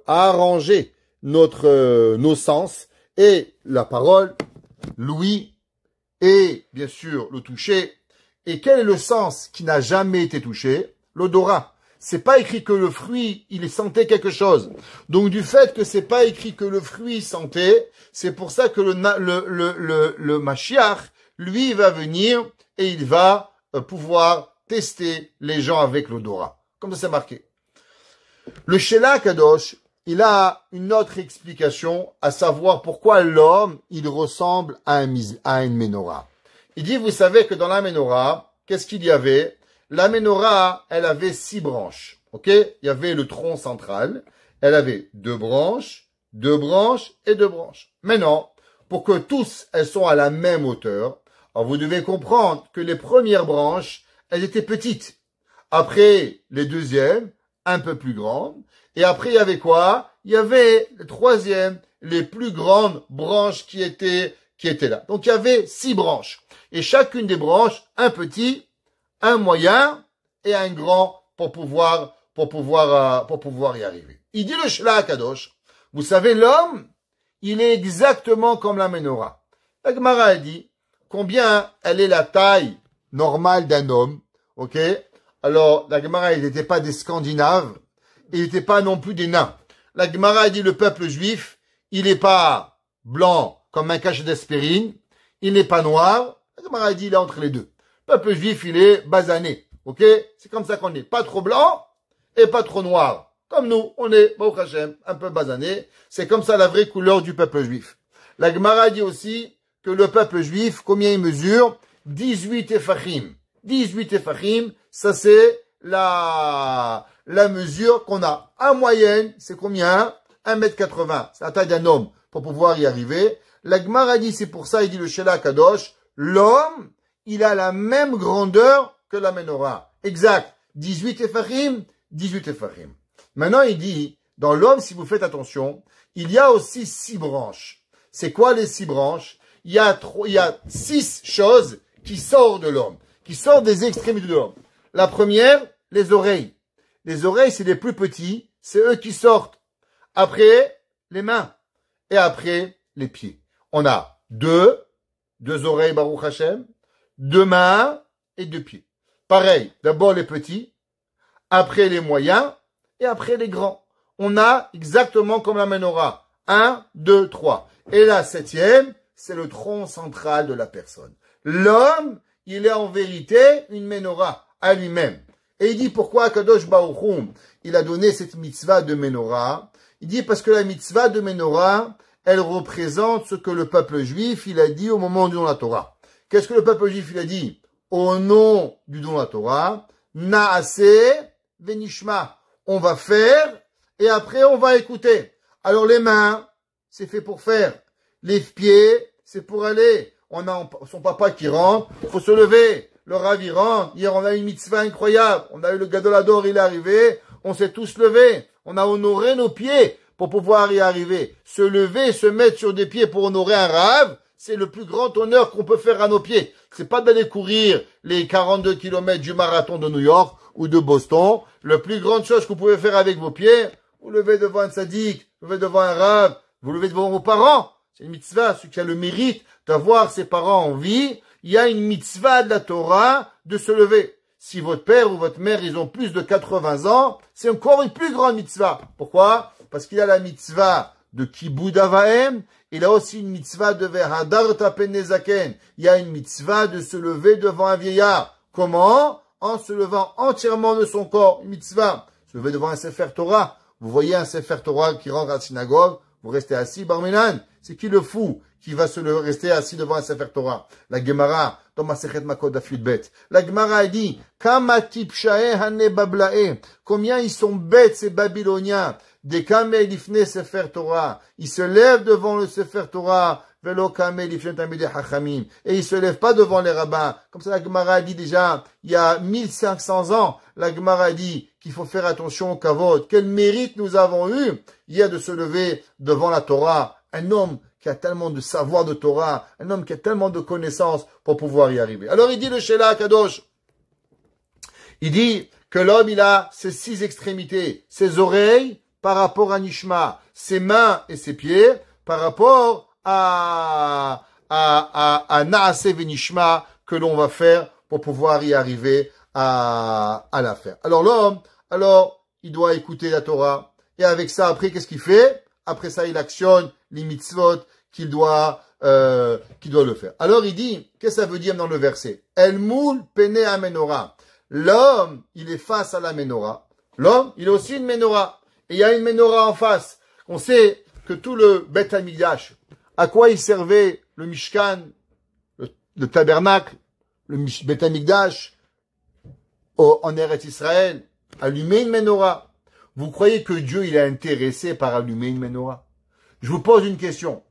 arranger nos sens et la parole, l'ouïe et bien sûr le toucher. Et quel est le sens qui n'a jamais été touché? L'odorat. C'est pas écrit que le fruit, il sentait quelque chose. Donc du fait que c'est pas écrit que le fruit sentait, c'est pour ça que le Mashiach, lui, va venir et il va pouvoir tester les gens avec l'odorat. Comme ça c'est marqué. Le Shela Kadosh, il a une autre explication, à savoir pourquoi l'homme, il ressemble à une menorah. Il dit, vous savez que dans la menorah, qu'est-ce qu'il y avait? La menorah, elle avait 6 branches. Ok? Il y avait le tronc central. Elle avait 2 branches, 2 branches et 2 branches. Maintenant, pour que tous, elles sont à la même hauteur, alors vous devez comprendre que les premières branches, elles étaient petites. Après, les deuxièmes, un peu plus grandes. Et après, il y avait quoi? Il y avait le troisième, les plus grandes branches qui étaient là. Donc, il y avait 6 branches. Et chacune des branches, un petit, un moyen et un grand pour pouvoir y arriver. Il dit le Shela HaKadosh, vous savez, l'homme, il est exactement comme la menorah. La Gemara a dit combien elle est la taille normale d'un homme, ok? Alors, la Gemara, il n'était pas des Scandinaves, il n'était pas non plus des nains. La Gemara a dit le peuple juif, il n'est pas blanc comme un cachet d'aspirine, il n'est pas noir. La Gemara a dit il est entre les deux. Le peuple juif, il est basané, ok? C'est comme ça qu'on est, pas trop blanc et pas trop noir. Comme nous, on est, Baruch Hashem, un peu basané. C'est comme ça la vraie couleur du peuple juif. La Gemara dit aussi que le peuple juif, combien il mesure? 18 Efachim. 18 Efachim, ça c'est la mesure qu'on a. En moyenne, c'est combien? 1m80. C'est la taille d'un homme pour pouvoir y arriver. La Gemara dit, c'est pour ça, il dit le Shela HaKadosh, l'homme, il a la même grandeur que la menorah. Exact. 18 tefachim, 18 tefachim. Maintenant, il dit, dans l'homme, si vous faites attention, il y a aussi 6 branches. C'est quoi les 6 branches? Il y a 6 choses qui sortent de l'homme, qui sortent des extrémités de l'homme. La première, les oreilles. Les oreilles, c'est les plus petits, c'est eux qui sortent. Après, les mains. Et après, les pieds. On a deux oreilles, Baruch Hashem, 2 mains et 2 pieds. Pareil, d'abord les petits, après les moyens et après les grands. On a exactement comme la menorah. 1, 2, 3. Et la 7e, c'est le tronc central de la personne. L'homme, il est en vérité une menorah à lui-même. Et il dit pourquoi Kadosh Baruch Hu, il a donné cette mitzvah de menorah. Il dit parce que la mitzvah de menorah, elle représente ce que le peuple juif, il a dit au moment du don de la Torah. Qu'est-ce que le peuple juif, il a dit? Au nom du don de la Torah, Naaseh venishma. On va faire et après on va écouter. Alors les mains, c'est fait pour faire. Les pieds, c'est pour aller. On a son papa qui rentre, il faut se lever. Le Rav, il rentre. Hier, on a eu une mitzvah incroyable. On a eu le Gadolador, il est arrivé. On s'est tous levés. On a honoré nos pieds pour pouvoir y arriver. Se lever, se mettre sur des pieds pour honorer un Rav, c'est le plus grand honneur qu'on peut faire à nos pieds. C'est pas d'aller courir les 42 kilomètres du marathon de New York ou de Boston. La plus grande chose que vous pouvez faire avec vos pieds, vous levez devant un sadique, vous levez devant un Rav, vous levez devant vos parents. C'est une mitzvah, celui qui a le mérite d'avoir ses parents en vie. Il y a une mitzvah de la Torah de se lever. Si votre père ou votre mère, ils ont plus de 80 ans, c'est encore une plus grande mitzvah. Pourquoi? Parce qu'il y a la mitzvah de Kibud Avahem, il a aussi une mitzvah de Vehadarta Penezaken. Il y a une mitzvah de se lever devant un vieillard. Comment? En se levant entièrement de son corps. Une mitzvah. Se lever devant un Sefer Torah. Vous voyez un Sefer Torah qui rentre à la synagogue, vous restez assis, Barminan. C'est qui le fou qui va rester assis devant un Sefer Torah? La Gemara, dans Masechet Makot Daf Yudbet. La Gemara dit, Kama tipshae hane bablae. Combien ils sont bêtes, ces Babyloniens. Des kameh lifne Sefer Torah. Ils se lèvent devant le Sefer Torah. Velo kameh lifne tamidei hachamim. Et ils se lèvent pas devant les rabbins. Comme ça, la Gemara dit déjà, il y a 1500 ans, la Gemara dit qu'il faut faire attention au kavod. Quel mérite nous avons eu, il y a de se lever devant la Torah. Un homme qui a tellement de savoir de Torah, un homme qui a tellement de connaissances pour pouvoir y arriver. Alors il dit le Shelah Kadosh, il dit que l'homme il a ses 6 extrémités, ses oreilles par rapport à Nishma, ses mains et ses pieds par rapport à Naaseh Venishma que l'on va faire pour pouvoir y arriver à la faire. Alors l'homme, il doit écouter la Torah et avec ça après qu'est-ce qu'il fait? Après ça il actionne les mitzvot qu'il doit le faire. Alors il dit, qu'est-ce que ça veut dire dans le verset? El moul pene a menorah. L'homme, il est face à la menorah. L'homme, il est aussi une menorah. Et il y a une menorah en face. On sait que tout le Beth Hamikdash, à quoi il servait le Mishkan, le tabernacle, le Beth Hamikdash, en Eretz Israël, allumer une menorah. Vous croyez que Dieu, il est intéressé par allumer une menorah? Je vous pose une question.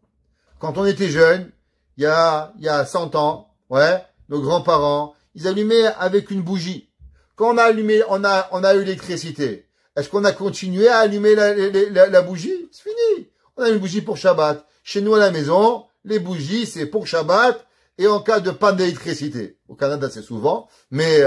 Quand on était jeunes, il y a 100 ans, ouais, nos grands-parents, ils allumaient avec une bougie. Quand on a allumé, on a eu l'électricité. Est-ce qu'on a continué à allumer la bougie? C'est fini. On a une bougie pour Shabbat. Chez nous à la maison, les bougies, c'est pour Shabbat et en cas de panne d'électricité. Au Canada, c'est souvent, mais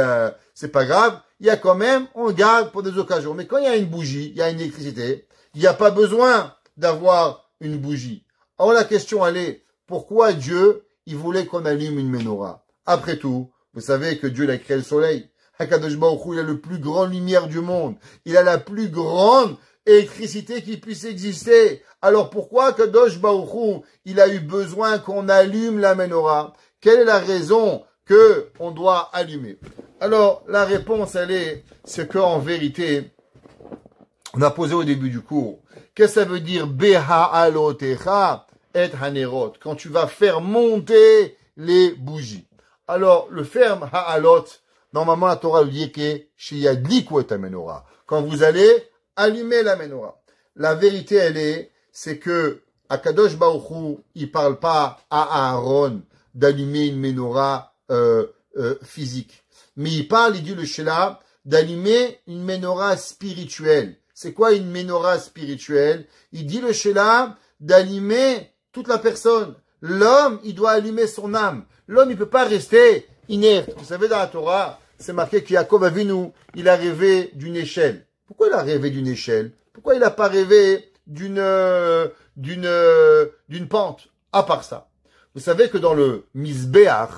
c'est pas grave. Il y a quand même, on garde pour des occasions. Mais quand il y a une bougie, il y a une électricité, il n'y a pas besoin d'avoir une bougie. Alors la question elle est, pourquoi Dieu, il voulait qu'on allume une menorah? Après tout, vous savez que Dieu il a créé le soleil. Hakadosh Baruch Hu, il a le plus grand lumière du monde. Il a la plus grande électricité qui puisse exister. Alors pourquoi Kadosh Baruch Hu, il a eu besoin qu'on allume la menorah? Quelle est la raison que on doit allumer? Alors la réponse c'est qu'en vérité, on a posé au début du cours, qu'est-ce que ça veut dire Beha'alotecha et Hanerot, quand tu vas faire monter les bougies? Alors le terme Ha'alot, normalement la Torah dit que Sheyadliku et menorah, quand vous allez allumer la menorah. La vérité c'est que Akadosh Baruch Hu, il parle pas à Aaron d'allumer une menorah physique, mais il dit le Shelah d'allumer une menorah spirituelle. C'est quoi une menorah spirituelle? Il dit le Sheila d'allumer toute la personne. L'homme, il doit allumer son âme. L'homme, il peut pas rester inerte. Vous savez, dans la Torah, c'est marqué qu'Yaakov Avinu, il a rêvé d'une échelle. Pourquoi il a rêvé d'une échelle? Pourquoi il n'a pas rêvé d'une pente? À part ça. Vous savez que dans le Mizbeach,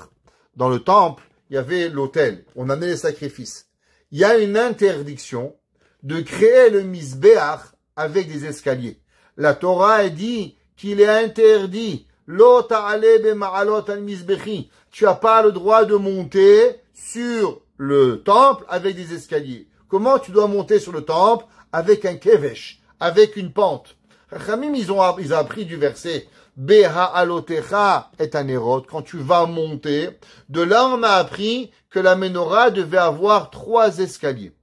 dans le temple, il y avait l'autel. On amenait les sacrifices. Il y a une interdiction de créer le Mizbeach avec des escaliers. La Torah a dit qu'il est interdit. Lo ta'ale bema'alot al-mizbechi. Tu n'as pas le droit de monter sur le temple avec des escaliers. Comment tu dois monter sur le temple? Avec un kevesh, avec une pente. Rachamim, ils ont appris du verset Beha'alotecha et anerot. Quand tu vas monter, de là on a appris que la menorah devait avoir 3 escaliers.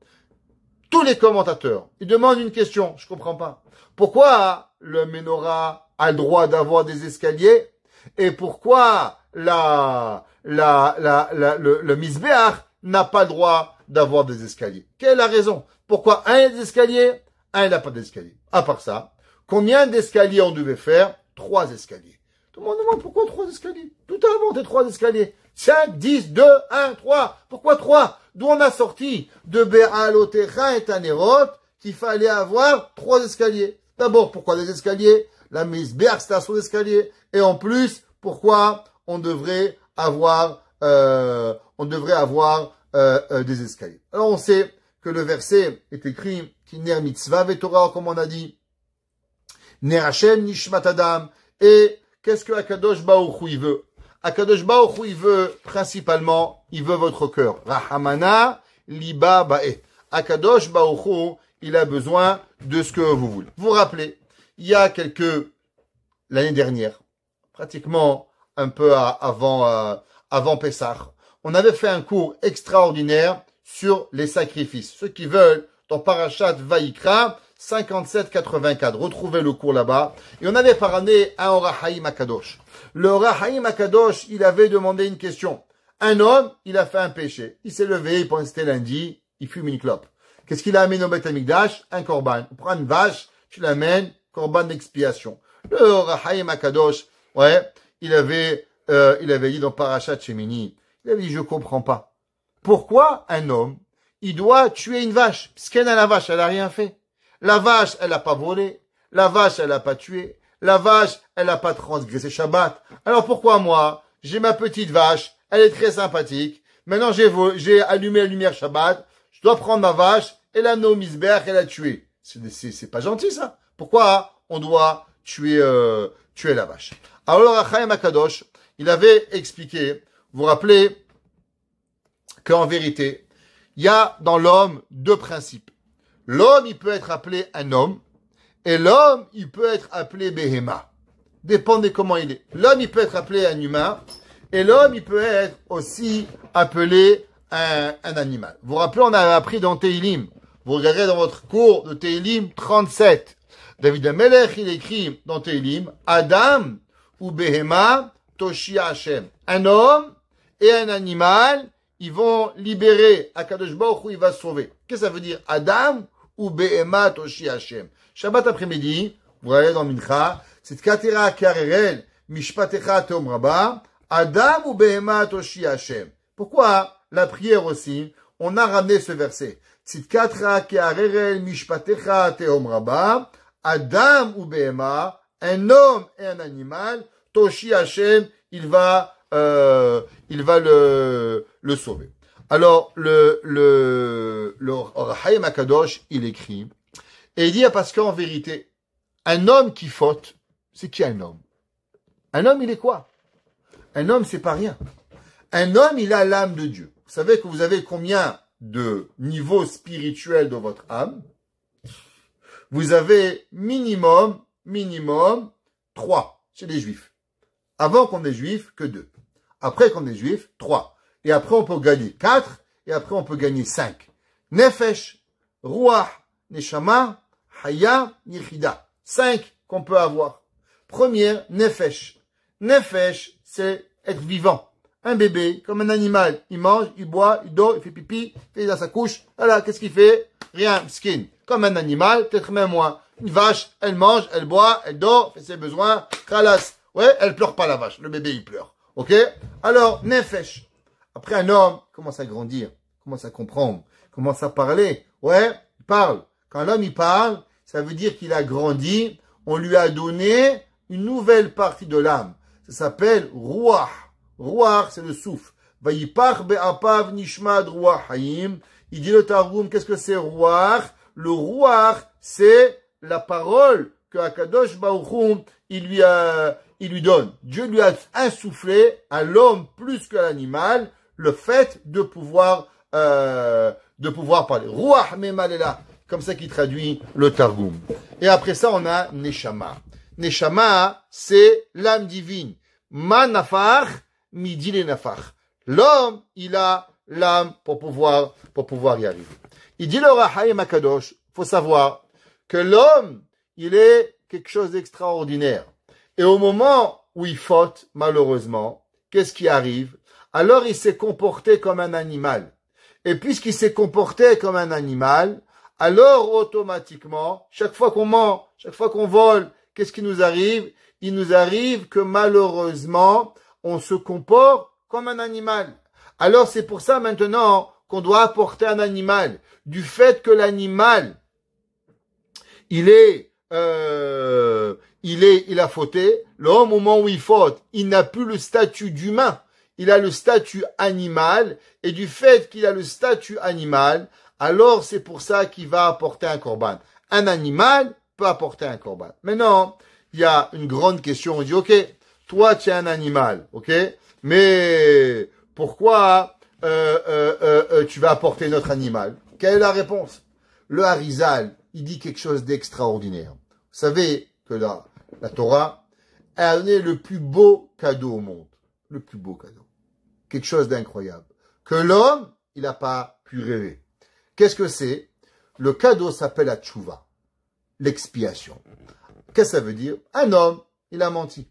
Tous les commentateurs, ils demandent une question, je comprends pas. Pourquoi le menorah a le droit d'avoir des escaliers et pourquoi le Mizbeach n'a pas le droit d'avoir des escaliers? Quelle est la raison? Pourquoi un a des escaliers, un n'a pas d'escalier? À part ça, combien d'escaliers on devait faire? 3 escaliers. Tout le monde demande pourquoi 3 escaliers? Tout a inventé 3 escaliers. 5, 10, 2, 1, 3. Pourquoi 3? D'où on a sorti de Be'alotecha et Tanerot qu'il fallait avoir 3 escaliers. D'abord, pourquoi des escaliers? La Mizbeach, c'est un saut d'escalier. Et en plus, pourquoi on devrait avoir des escaliers? Alors, on sait que le verset est écrit qui ner mitzvah vetorah, comme on a dit. Ner Hashem nishmat adam. Et qu'est-ce que Akadosh Baruch Hu il veut? Akadosh Baruch Hu il veut principalement, il veut votre cœur. Rahamana liba ba'e. Akadosh Baruch Hu, il a besoin de ce que vous voulez. Vous vous rappelez, il y a l'année dernière, pratiquement un peu avant Pessah, on avait fait un cours extraordinaire sur les sacrifices. Ceux qui veulent, dans Parashat Vayikra, 57-84. Retrouvez le cours là-bas. Et on avait parlé à Or HaChaim Akadosh. Le Or HaChaim Akadosh, il avait demandé une question. Un homme, il a fait un péché. Il s'est levé, il pensait que c'était lundi, il fume une clope. Qu'est-ce qu'il a amené au Beth Amikdash? Un korban. On prend une vache, tu l'amènes, korban d'expiation. Le Or HaChaim Akadosh, il avait dit dans Parashat Shemini, il avait dit, je comprends pas. Pourquoi un homme, il doit tuer une vache? Puisqu'elle a la vache, elle a rien fait. La vache, elle n'a pas volé. La vache, elle n'a pas tué. La vache, elle n'a pas transgressé Shabbat. Alors pourquoi moi, j'ai ma petite vache, elle est très sympathique. Maintenant, j'ai allumé la lumière Shabbat. Je dois prendre ma vache et l'amener au Mizbeach et la tuer. C'est pas gentil, ça. Pourquoi on doit tuer la vache? Alors, Chaim Akadosh, il avait expliqué, vous vous rappelez, qu'en vérité, il y a dans l'homme 2 principes. L'homme, il peut être appelé un homme, et l'homme, il peut être appelé Behema. Dépend de comment il est. L'homme, il peut être appelé un humain, et l'homme, il peut être aussi appelé un animal. Vous vous rappelez, on a appris dans Tehilim. Vous regarderez dans votre cours de Tehilim 37. David Amelech, il écrit dans Tehilim, Adam ou Behema, Toshi Hashem. Un homme et un animal, ils vont libérer Akadosh Baruch Hu, il va se sauver. Qu'est-ce que ça veut dire? Adam ou Behema Toshi Hashem. Shabbat après-midi, vous allez dans Mincha, c'est Katera Karerel, Mishpatecha Teom Rabba, Adam ou Behema Toshi Hashem. Pourquoi la prière aussi, on a ramené ce verset. Tzidkatra Karerel, Mishpatecha Teom Rabba, Adam ou Behema, un homme et un animal, Toshi Hashem, il va le sauver. Alors, le Or HaChaim Akadosh, il écrit, et il dit, parce qu'en vérité, un homme qui faute, c'est qui un homme? Un homme, il est quoi? Un homme, c'est pas rien. Un homme, il a l'âme de Dieu. Vous savez que vous avez combien de niveaux spirituels dans votre âme? Vous avez minimum 3 chez les juifs. Avant qu'on est juif, que 2. Après qu'on est juif, 3. Et après, on peut gagner 4. Et après, on peut gagner 5. Nefesh, Ruach, Neshama, Haya, Yechida. 5 qu'on peut avoir. Première, Nefesh. Nefesh, c'est être vivant. un bébé, comme un animal. Il mange, il boit, il dort, il fait pipi, il fait dans sa couche. Voilà, qu'est-ce qu'il fait? Rien, skin. Comme un animal, peut-être même moins. Une vache, elle mange, elle boit, elle dort, fait ses besoins. Khalas. Ouais, elle pleure pas la vache. Le bébé, il pleure. Ok? Alors, nefesh. Après, un homme commence à grandir, commence à comprendre, commence à parler. Ouais, il parle. Quand l'homme, il parle, ça veut dire qu'il a grandi. On lui a donné une nouvelle partie de l'âme. Ça s'appelle Ruach. Ruach, c'est le souffle. Vayipach be'apav nishmad Ruach hayim. Il dit le Targum, qu'est-ce que c'est Ruach? Le Ruach, c'est la parole que Akadosh Baruch Hu, il lui donne. Dieu lui a insufflé à l'homme plus qu'à l'animal le fait de pouvoir parler. Ruach memalela, comme ça qu'il traduit le Targum. Et après ça, on a Neshama. Neshama, c'est l'âme divine. Ma nafach, midi le nafach. L'homme, il a l'âme pour pouvoir y arriver. Il dit le Rahaim Akadosh, faut savoir que l'homme, il est quelque chose d'extraordinaire. Et au moment où il faute, malheureusement, qu'est-ce qui arrive? Alors il s'est comporté comme un animal. Et puisqu'il s'est comporté comme un animal, alors automatiquement, chaque fois qu'on ment, chaque fois qu'on vole, qu'est-ce qui nous arrive? Il nous arrive que malheureusement, on se comporte comme un animal. Alors c'est pour ça maintenant qu'on doit apporter un animal. Du fait que l'animal, il a fauté. L'homme, au moment où il faute, il n'a plus le statut d'humain. Il a le statut animal. Et du fait qu'il a le statut animal, alors c'est pour ça qu'il va apporter un korban. Un animal peut apporter un korban. Maintenant, il y a une grande question. On dit, ok, toi tu es un animal, ok, mais pourquoi tu vas apporter notre animal? Quelle est la réponse? Le Harizal, il dit quelque chose d'extraordinaire. Vous savez que la Torah a donné le plus beau cadeau au monde. Le plus beau cadeau. Quelque chose d'incroyable. Que l'homme, il n'a pas pu rêver. Qu'est-ce que c'est? Le cadeau s'appelle la tchouva. L'expiation. Qu'est-ce que ça veut dire? Un homme, il a menti.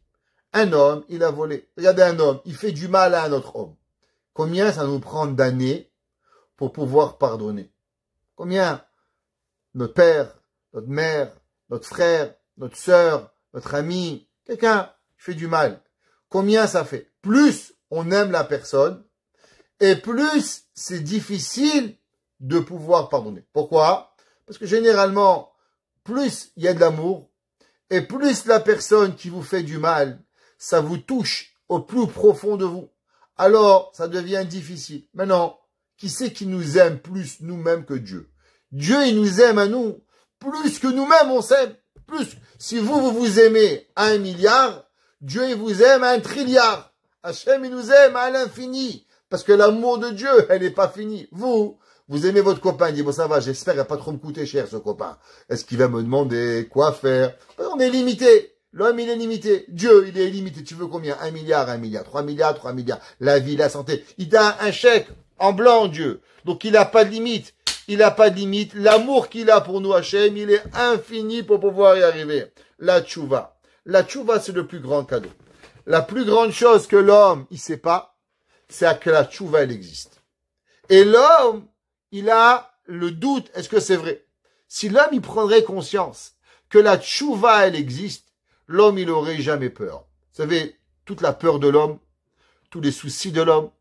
Un homme, il a volé. Regardez un homme, il fait du mal à un autre homme. Combien ça nous prend d'années pour pouvoir pardonner? Combien notre père, notre mère, notre frère, notre sœur, notre ami, quelqu'un fait du mal. Combien ça fait? Plus on aime la personne et plus c'est difficile de pouvoir pardonner. Pourquoi? Parce que généralement, plus il y a de l'amour et plus la personne qui vous fait du mal, ça vous touche au plus profond de vous. Alors, ça devient difficile. Maintenant, qui c'est qui nous aime plus nous-mêmes que Dieu? Dieu, il nous aime à nous, plus que nous-mêmes, on s'aime. Plus. Si vous vous aimez à 1 milliard, Dieu, il vous aime à 1 trilliard. Hachem, il nous aime à l'infini. Parce que l'amour de Dieu, elle n'est pas finie. Vous aimez votre copain, il dit, bon, ça va, j'espère, il va pas trop me coûter cher, ce copain. Est-ce qu'il va me demander quoi faire? On est limité. L'homme, il est limité. Dieu, il est illimité. Tu veux combien? 1 milliard, 1 milliard. 3 milliards, 3 milliards. La vie, la santé. Il t'a un chèque en blanc, Dieu. Donc, il n'a pas de limite. Il n'a pas de limite. L'amour qu'il a pour nous, Hachem, il est infini pour pouvoir y arriver. La tchouva. La tchouva, c'est le plus grand cadeau. La plus grande chose que l'homme, il sait pas, c'est que la tchouva, elle existe. Et l'homme, il a le doute, est-ce que c'est vrai? Si l'homme, il prendrait conscience que la tchouva, elle existe, l'homme, il aurait jamais peur. Vous savez, toute la peur de l'homme, tous les soucis de l'homme,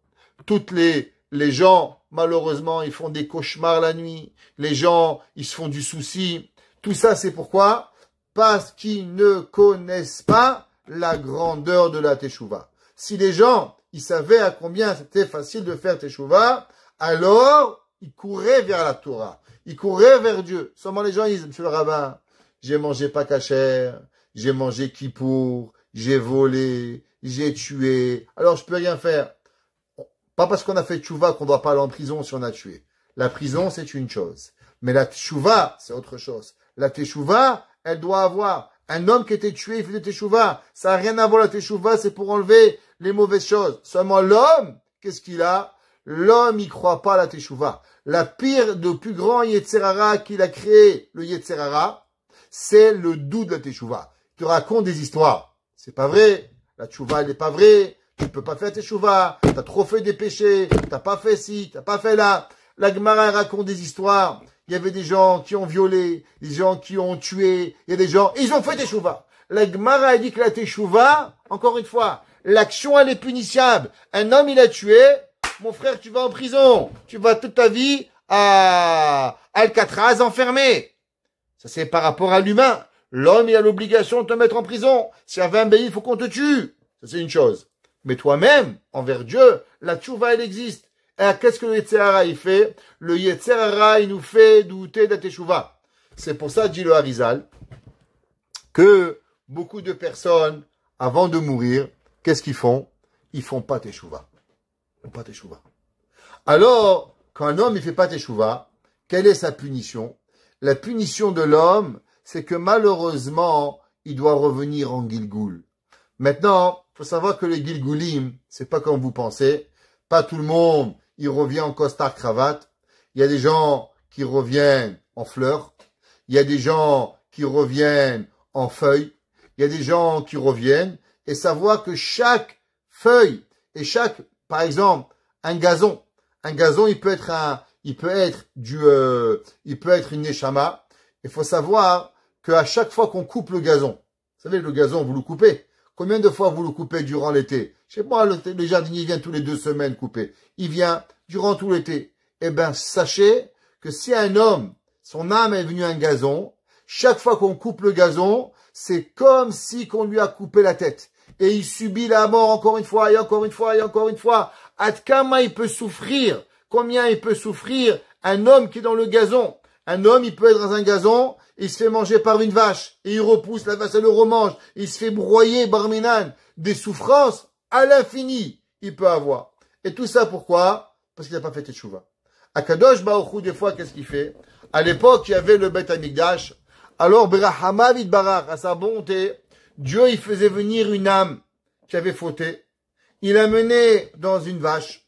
toutes les gens, malheureusement, ils font des cauchemars la nuit. Les gens, ils se font du souci. Tout ça, c'est pourquoi? Parce qu'ils ne connaissent pas la grandeur de la teshuva. Si les gens, ils savaient à combien c'était facile de faire teshuva, alors, ils couraient vers la Torah. Ils couraient vers Dieu. Seulement les gens, ils disent, monsieur le rabbin, j'ai mangé pas kasher, j'ai mangé kippour, j'ai volé, j'ai tué. Alors, je peux rien faire. Pas parce qu'on a fait tchouva qu'on doit pas aller en prison si on a tué. La prison, c'est une chose. Mais la tchouva, c'est autre chose. La tchouva, elle doit avoir. Un homme qui était tué, il fait de tchouva. Ça n'a rien à voir, la tchouva, c'est pour enlever les mauvaises choses. Seulement l'homme, qu'est-ce qu'il a? L'homme, il croit pas à la tchouva. La pire, le plus grand Yetzerara qu'il a créé, le Yetzerara, c'est le doute de la tchouva. Il te raconte des histoires. C'est pas vrai. La tchouva, elle n'est pas vraie. tu peux pas faire teshuva, t'as trop fait des péchés, t'as pas fait ci, t'as pas fait là. La Gemara raconte des histoires. Il y avait des gens qui ont violé, des gens qui ont tué, il y a des gens, ils ont fait teshuva. La Gemara a dit que la teshuva, encore une fois, l'action elle est punissable. Un homme il a tué, mon frère tu vas en prison, tu vas toute ta vie à Alcatraz enfermé. Ça c'est par rapport à l'humain. L'homme il a l'obligation de te mettre en prison. Si y avait un pays, il faut qu'on te tue. Ça c'est une chose. Mais toi-même, envers Dieu, la teshuva elle existe. Et qu'est-ce que le Yetzer Hara il fait? Le Yetzer Hara il nous fait douter de la teshuva. C'est pour ça, dit le Harizal, que beaucoup de personnes, avant de mourir, qu'est-ce qu'ils font? Ils font pas teshuva. Ils font pas teshuva. Alors, quand un homme il fait pas teshuva, quelle est sa punition? La punition de l'homme, c'est que malheureusement, il doit revenir en Gilgoul. Maintenant, faut savoir que les Gilgoulim, c'est pas comme vous pensez. Pas tout le monde, il revient en costard cravate. Il y a des gens qui reviennent en fleurs. Il y a des gens qui reviennent en feuilles. Il y a des gens qui reviennent et savoir que chaque feuille et chaque, par exemple, un gazon, il peut être une neshama. Il faut savoir qu'à chaque fois qu'on coupe le gazon, vous savez, le gazon, vous le coupez. Combien de fois vous le coupez durant l'été? Je sais pas, le jardinier vient tous les 2 semaines couper. Il vient durant tout l'été. Eh ben, sachez que si un homme, son âme est venue un gazon, chaque fois qu'on coupe le gazon, c'est comme si qu'on lui a coupé la tête. Et il subit la mort encore une fois, et encore une fois, et encore une fois. Adkama, il peut souffrir. Combien il peut souffrir un homme qui est dans le gazon? Un homme, il peut être dans un gazon, il se fait manger par une vache, et il repousse, la vache, elle le remange, il se fait broyer, barminan, des souffrances à l'infini, il peut avoir. Et tout ça, pourquoi? Parce qu'il n'a pas fait teshuva. Akadosh Baruch Hu, des fois, qu'est-ce qu'il fait? À l'époque, il y avait le Beth Amikdash. Alors, Berahama Vidbarach, à sa bonté, Dieu, il faisait venir une âme qui avait fauté. Il l'a menée dans une vache.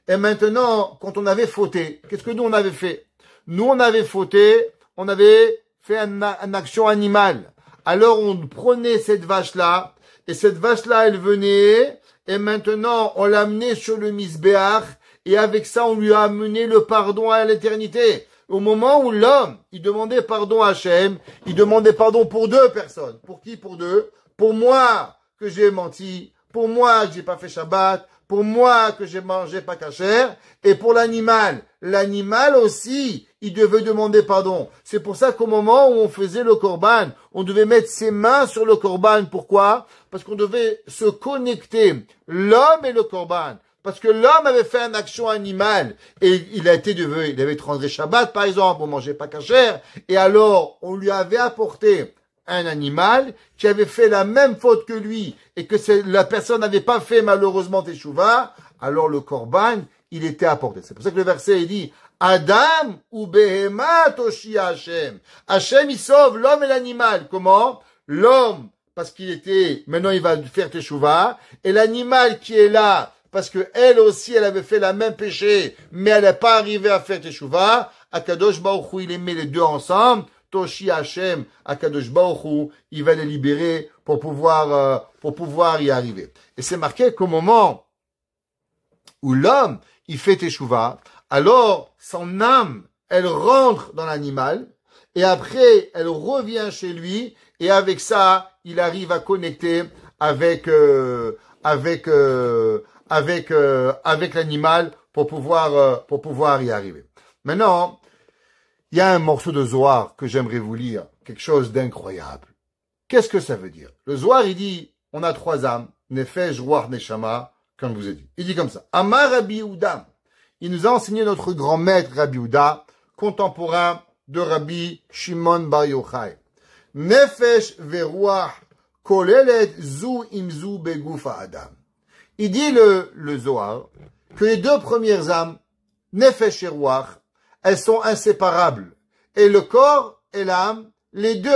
Et maintenant, quand on avait fauté, qu'est-ce que nous, on avait fait? Nous, on avait fauté, on avait fait une action animale. Alors, on prenait cette vache-là, et cette vache-là, elle venait, et maintenant, on l'a amenée sur le Misbéach, et avec ça, on lui a amené le pardon à l'éternité. Au moment où l'homme, il demandait pardon à Hachem, il demandait pardon pour 2 personnes. Pour qui? Pour 2. Pour moi, que j'ai menti, pour moi, que j'ai pas fait Shabbat, pour moi, que j'ai mangé pas cachère, et pour l'animal. L'animal aussi, il devait demander pardon. C'est pour ça qu'au moment où on faisait le korban, on devait mettre ses mains sur le korban. Pourquoi? Parce qu'on devait se connecter, l'homme et le korban. Parce que l'homme avait fait une action animale et il avait transgressé Shabbat, par exemple, on mangeait pas cachère, et alors on lui avait apporté un animal qui avait fait la même faute que lui et que la personne n'avait pas fait malheureusement teshuva, alors le korban, il était apporté. C'est pour ça que le verset il dit Adam ou Behema Toshi Hashem. Hashem il sauve l'homme et l'animal. Comment? L'homme parce qu'il était, maintenant il va faire teshuva, et l'animal qui est là parce que elle aussi elle avait fait la même péché, mais elle n'est pas arrivée à faire teshuva. Akadosh Baruch Hu il met les 2 ensemble. Toshi Hashem, Akadosh Baruch Hu, il va les libérer pour pouvoir y arriver. Et c'est marqué qu'au moment où l'homme, il fait teshuva, alors son âme, elle rentre dans l'animal, et après, elle revient chez lui, et avec ça, il arrive à connecter avec l'animal pour pouvoir y arriver. Maintenant, il y a un morceau de Zohar que j'aimerais vous lire, quelque chose d'incroyable. Qu'est-ce que ça veut dire? Le Zohar, il dit, on a 3 âmes, Nefesh, Ruach, Neshama, comme je vous ai dit. Il dit comme ça. Amar Rabbi Yehuda. Il nous a enseigné notre grand maître Rabbi Yehuda, contemporain de Rabbi Shimon Bar Yochai. Nefesh veruach kolelet zu imzu begufa adam. Il dit le Zohar que les 2 premières âmes, Nefesh et Ruach, elles sont inséparables. Et le corps et l'âme, les 2,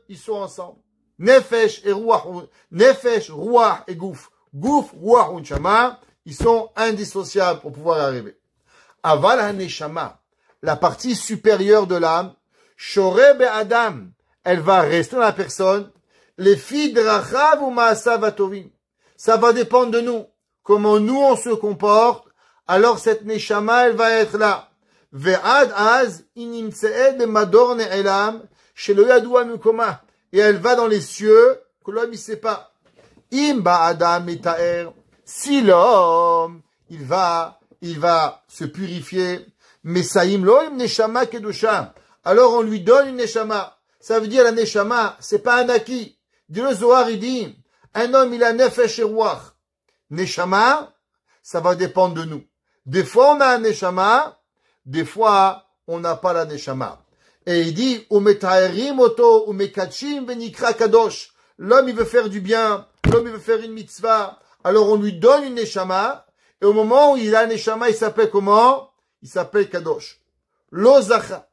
ils sont ensemble. Nefesh et Ruach, Nefesh, Ruach et Gouf. Gouf, Ruach, Unshama, ils sont indissociables pour pouvoir arriver. Aval HaNeshama, la partie supérieure de l'âme, Shoreh Adam, elle va rester dans la personne. Les filles de Rachav ou Maasav Atovim. Ça va dépendre de nous. comment nous on se comporte, alors cette neshama, elle va être là. Ve'ad az inimtse'ed lemador ne'elam shelo yadua mukoma. Et elle va dans les cieux, que l'homme ne sait pas. Im ba'adam mita'er. Si l'homme, il va se purifier. Mesaim lo im neshama kedusha. Alors on lui donne une neshama. Ça veut dire la neshama, c'est pas un acquis. Dieu le Zohar, il dit, un homme, il a nefesh et ruach. Neshama, ça va dépendre de nous. Des fois, on a un neshama, des fois, on n'a pas la neshama. Et il dit, umetaherim oto, umekachim venikra kadosh. L'homme, il veut faire du bien. L'homme, il veut faire une mitzvah. Alors, on lui donne une neshama. Et au moment où il a un neshama, il s'appelle comment? Il s'appelle kadosh. Lo zacha.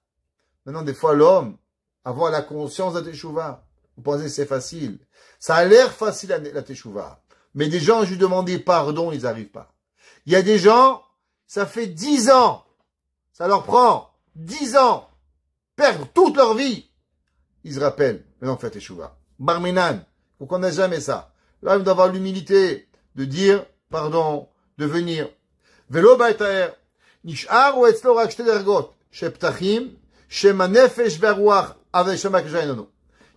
Maintenant, des fois, l'homme, avoir la conscience de la teshuva. Vous pensez que c'est facile. Ça a l'air facile, la teshuva. Mais des gens, je lui demandais pardon, ils n'arrivent pas. Il y a des gens, ça fait 10 ans. Ça leur prend 10 ans. Perdre toute leur vie. Ils se rappellent. Maintenant, faites teshuva. Barminan. Vous connaissez jamais ça. Là, il doit avoir l'humilité de dire pardon, de venir. Velo baitaer. Nishar ou etzlo rak shte dergot. Sheptachim. Shema nefesh veruach. Avec shema kjainonu.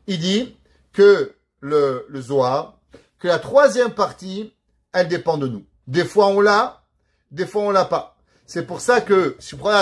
Il dit que le Zohar, que la troisième partie, elle dépend de nous. Des fois on l'a, des fois on l'a pas. C'est pour ça que, si vous prenez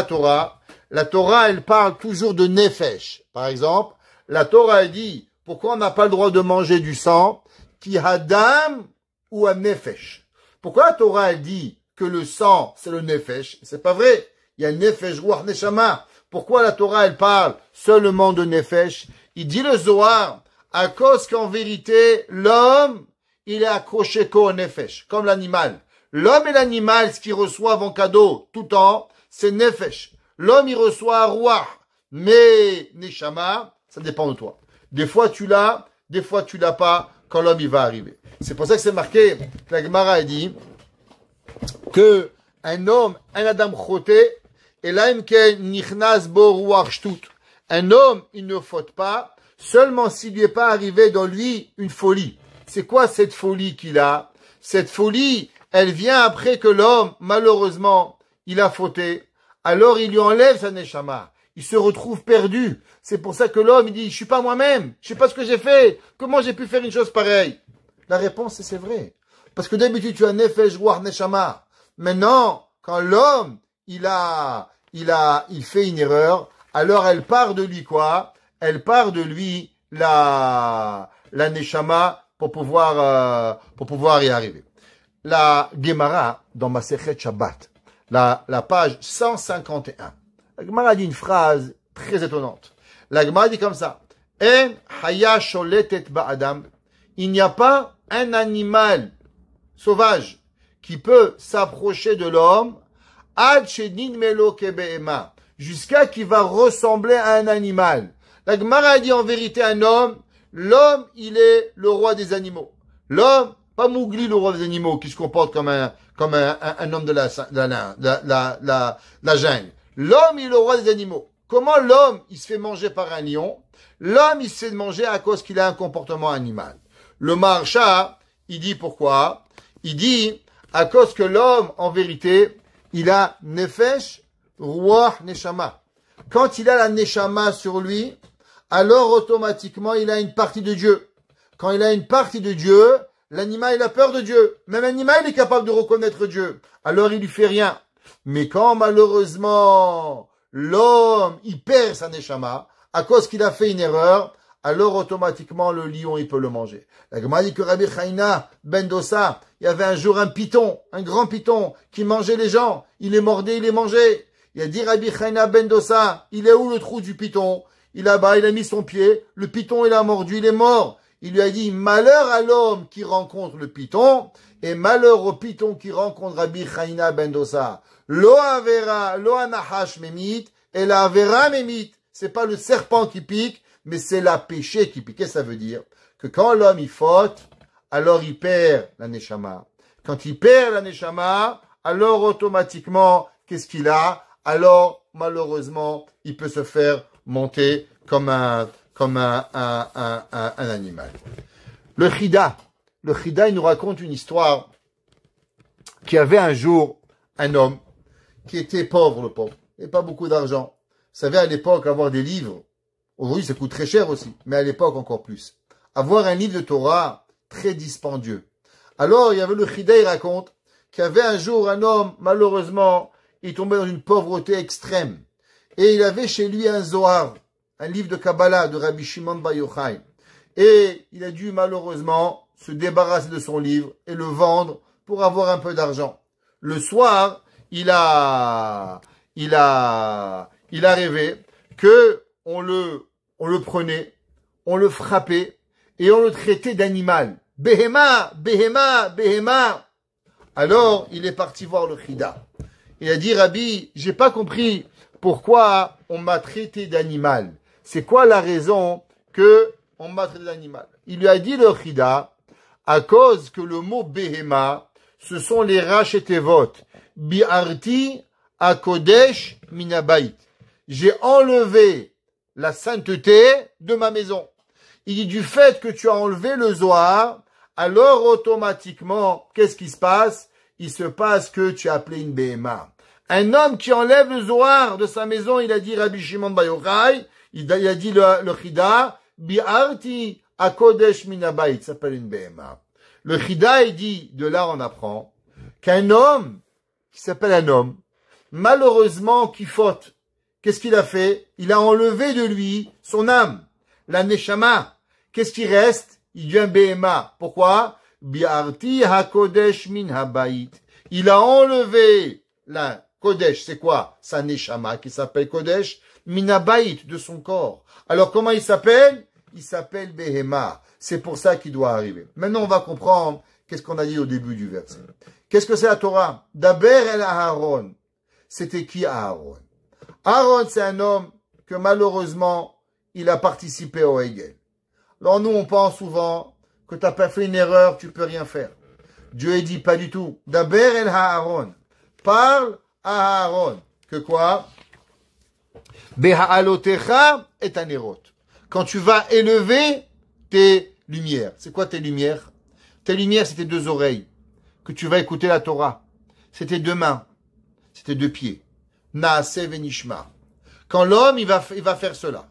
la Torah, elle parle toujours de nefesh. Par exemple, la Torah, elle dit, pourquoi on n'a pas le droit de manger du sang? Ki hadam ou un nefesh. Pourquoi la Torah, elle dit que le sang, c'est le nefesh? C'est pas vrai. Il y a nefesh, ruach, neshama. Pourquoi la Torah, elle parle seulement de nefesh? Il dit le Zohar, à cause qu'en vérité, l'homme, il est accroché qu'au nefesh, comme l'animal. L'homme et l'animal, ce qu'ils reçoivent en cadeau tout le temps, c'est nefesh. L'homme, il reçoit ruach, mais neshama, ça dépend de toi. Des fois, tu l'as, des fois, tu l'as pas, quand l'homme, il va arriver. C'est pour ça que c'est marqué, la Gemara dit, que un homme, un adam choté, et là, nichnas bo ruach shtut. Un homme, il ne faute pas, seulement s'il lui est pas arrivé dans lui une folie. C'est quoi cette folie qu'il a? Cette folie, elle vient après que l'homme, malheureusement, il a fauté. Alors il lui enlève sa neshama. Il se retrouve perdu. C'est pour ça que l'homme, il dit, je suis pas moi-même. Je sais pas ce que j'ai fait. Comment j'ai pu faire une chose pareille? La réponse, c'est vrai. Parce que d'habitude, tu as nefesh, ruach, neshama. Maintenant, quand l'homme, il fait une erreur, alors elle part de lui quoi? Elle part de lui la neshama pour pouvoir y arriver. La Gemara dans Masechet Shabbat, la page 151. La Gemara dit une phrase très étonnante. La Gemara dit comme ça: En haya sholetet ba'adam. Il n'y a pas un animal sauvage qui peut s'approcher de l'homme ad shedin melo kebe'ema, jusqu'à qu'il va ressembler à un animal. La Gemara dit en vérité un homme, l'homme il est le roi des animaux. L'homme, pas Mowgli le roi des animaux qui se comporte comme un homme de la jungle. L'homme il est le roi des animaux. Comment l'homme il se fait manger par un lion? L'homme il se fait manger à cause qu'il a un comportement animal. Le Maharsha, il dit pourquoi? Il dit à cause que l'homme en vérité il a nefesh, ruach, neshama. Quand il a la neshama sur lui, alors automatiquement il a une partie de Dieu. Quand il a une partie de Dieu, l'animal il a peur de Dieu. Même l'animal est capable de reconnaître Dieu. Alors il lui fait rien. Mais quand malheureusement l'homme il perd sa neshama à cause qu'il a fait une erreur, alors automatiquement le lion il peut le manger. La Gemara dit que Rabbi Chaina ben Dosa, il y avait un jour un python, un grand python qui mangeait les gens. Il les mordait, il les mangeait. Il a dit Rabbi Chaina ben Dosa, il est où le trou du python? Il a mis son pied, le python il a mordu, il est mort. Il lui a dit malheur à l'homme qui rencontre le python et malheur au python qui rencontre Rabbi Chaina ben Dosa. Lo avera, lo anahash memit et la avera memit. C'est pas le serpent qui pique, mais c'est la péché qui pique. Qu'est-ce que ça veut dire? Que quand l'homme il faute, alors il perd la neshama. Quand il perd la neshama, alors automatiquement, qu'est-ce qu'il a? Alors, malheureusement, il peut se faire monter comme un animal. Le Chida, il nous raconte une histoire qu'il y avait un jour un homme qui était pauvre, le pauvre, et pas beaucoup d'argent. Vous savez, à l'époque, avoir des livres, aujourd'hui, ça coûte très cher aussi, mais à l'époque, encore plus. Avoir un livre de Torah, très dispendieux. Alors, il y avait le Chida, il raconte qu'il y avait un jour un homme, malheureusement, il tombait dans une pauvreté extrême. Et il avait chez lui un Zohar, un livre de Kabbalah de Rabbi Shimon Bar Yochai. Et il a dû malheureusement se débarrasser de son livre et le vendre pour avoir un peu d'argent. Le soir, il a rêvé que on le prenait, on le frappait et on le traitait d'animal. Behema, Behema, Behema. Alors, il est parti voir le Chida. Il a dit, Rabbi, j'ai pas compris pourquoi on m'a traité d'animal. C'est quoi la raison que on m'a traité d'animal? Il lui a dit le Chida, à cause que le mot Behema, ce sont les rachetevot. Bi'arti akodesh minabait. J'ai enlevé la sainteté de ma maison. Il dit, du fait que tu as enlevé le Zohar, alors automatiquement, qu'est-ce qui se passe? Il se passe que tu as appelé une Behema. Un homme qui enlève le Zohar de sa maison, il a dit Rabbi Shimon Bar Yochai, il a dit le Chida, Bi'arti akodesh minabait, ça s'appelle une Behema. Le Chida, il dit, de là on apprend, qu'un homme, qui s'appelle un homme, malheureusement qui faute, qu'est-ce qu'il a fait? Il a enlevé de lui son âme, la neshama. Qu'est-ce qui reste? Il devient Behema. Pourquoi? Bi'arti hakodesh min habait. Il a enlevé la Kodesh, c'est quoi? Sa neshama qui s'appelle Kodesh, minabait de son corps. Alors comment il s'appelle? Il s'appelle Behema. C'est pour ça qu'il doit arriver. Maintenant on va comprendre qu'est-ce qu'on a dit au début du verset. Qu'est-ce que c'est la Torah? Daber el Aaron. C'était qui Aaron? Aaron, c'est un homme que malheureusement, il a participé au Hegel. Alors nous, on pense souvent que tu n'as pas fait une erreur, tu peux rien faire. Dieu a dit pas du tout. Daber el Aaron. Parle à Aaron. Que quoi? Beha'alotecha et anerot. Quand tu vas élever tes lumières. C'est quoi tes lumières? Tes lumières, c'est tes deux oreilles. Que tu vas écouter la Torah. C'est tes deux mains. C'est tes deux pieds. Naase venishma. Quand l'homme, il va faire cela.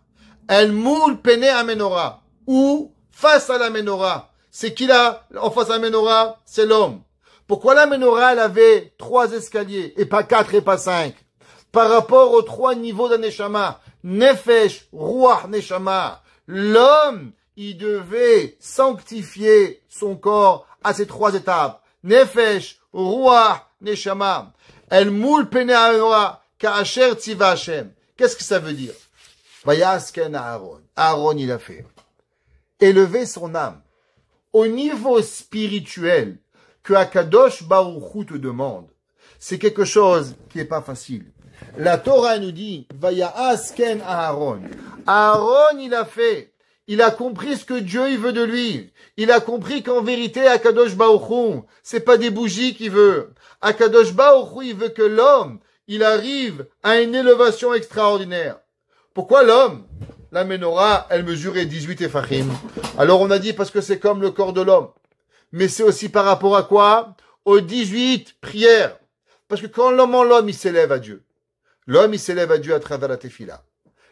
El moul pene a menorah. Ou face à la menorah. C'est qui là, en face à la menorah? C'est l'homme. Pourquoi la menorah, elle avait 3 escaliers, et pas 4 et pas 5? Par rapport aux 3 niveaux d'un neshama. Nefesh, ruach, neshama. L'homme, il devait sanctifier son corps à ces 3 étapes. Nefesh, ruach, neshama. El moul pene a menorah. Ka'asher tziva Hashem. Qu'est-ce que ça veut dire? Vayasken Aaron. Aaron, il a fait. Élever son âme. Au niveau spirituel, que Akadosh Baruch Hu te demande, c'est quelque chose qui n'est pas facile. La Torah nous dit, Vayasken Aaron. Aaron, il a fait. Il a compris ce que Dieu il veut de lui. Il a compris qu'en vérité, Akadosh Baruch Hu, c'est pas des bougies qu'il veut. Akadosh Baruch Hu, il veut que l'homme, il arrive à une élévation extraordinaire. Pourquoi l'homme? La menorah, elle mesurait 18 épharim. Alors on a dit parce que c'est comme le corps de l'homme. Mais c'est aussi par rapport à quoi? Aux 18 prières. Parce que quand l'homme, il s'élève à Dieu. L'homme, il s'élève à Dieu à travers la tefila.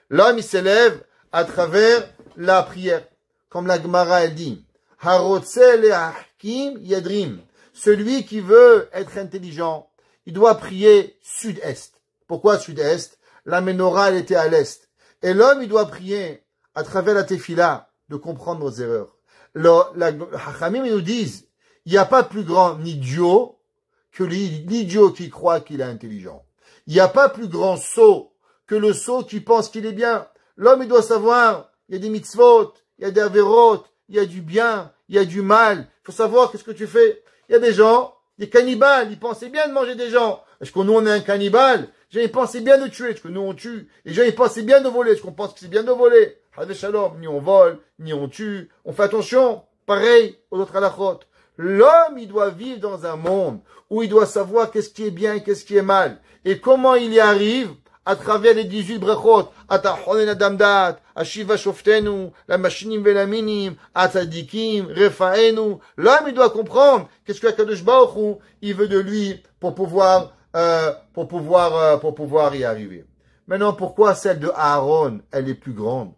L'homme, il s'élève à travers la prière. Comme la Gemara, elle dit, Harotze le'achkim yadrim. Celui qui veut être intelligent, il doit prier sud-est. Pourquoi sud-est? La menorah, elle était à l'est. Et l'homme, il doit prier à travers la tefila de comprendre nos erreurs. Les Hachamim nous disent, il n'y a pas plus grand idiot que l'idiot qui croit qu'il est intelligent. Il n'y a pas plus grand sot que le sot qui pense qu'il est bien. L'homme, il doit savoir, il y a des mitzvot, il y a des averot, il y a du bien, il y a du mal. Il faut savoir qu'est-ce que tu fais. Il y a des gens, des cannibales, ils pensaient bien de manger des gens. Est-ce que nous, on est un cannibale? Les gens, ils pensaient bien de tuer. Est-ce que nous, on tue? Les gens, ils pensaient bien de voler. Est-ce qu'on pense que c'est bien de voler? Hadeh Shalom. Ni on vole, ni on tue. On fait attention. Pareil aux autres halachot. L'homme, il doit vivre dans un monde où il doit savoir qu'est-ce qui est bien et qu'est-ce qui est mal. Et comment il y arrive? À travers les 18 brachot. Ata honen adam dat, Ashiva Shoftenu, la Machinim Velaminim, Atadikim, Refaenu. L'homme, il doit comprendre qu'est-ce que Akadosh Baruch Hu, il veut de lui pour pouvoir y arriver. Maintenant, pourquoi celle de Aaron, elle est plus grande?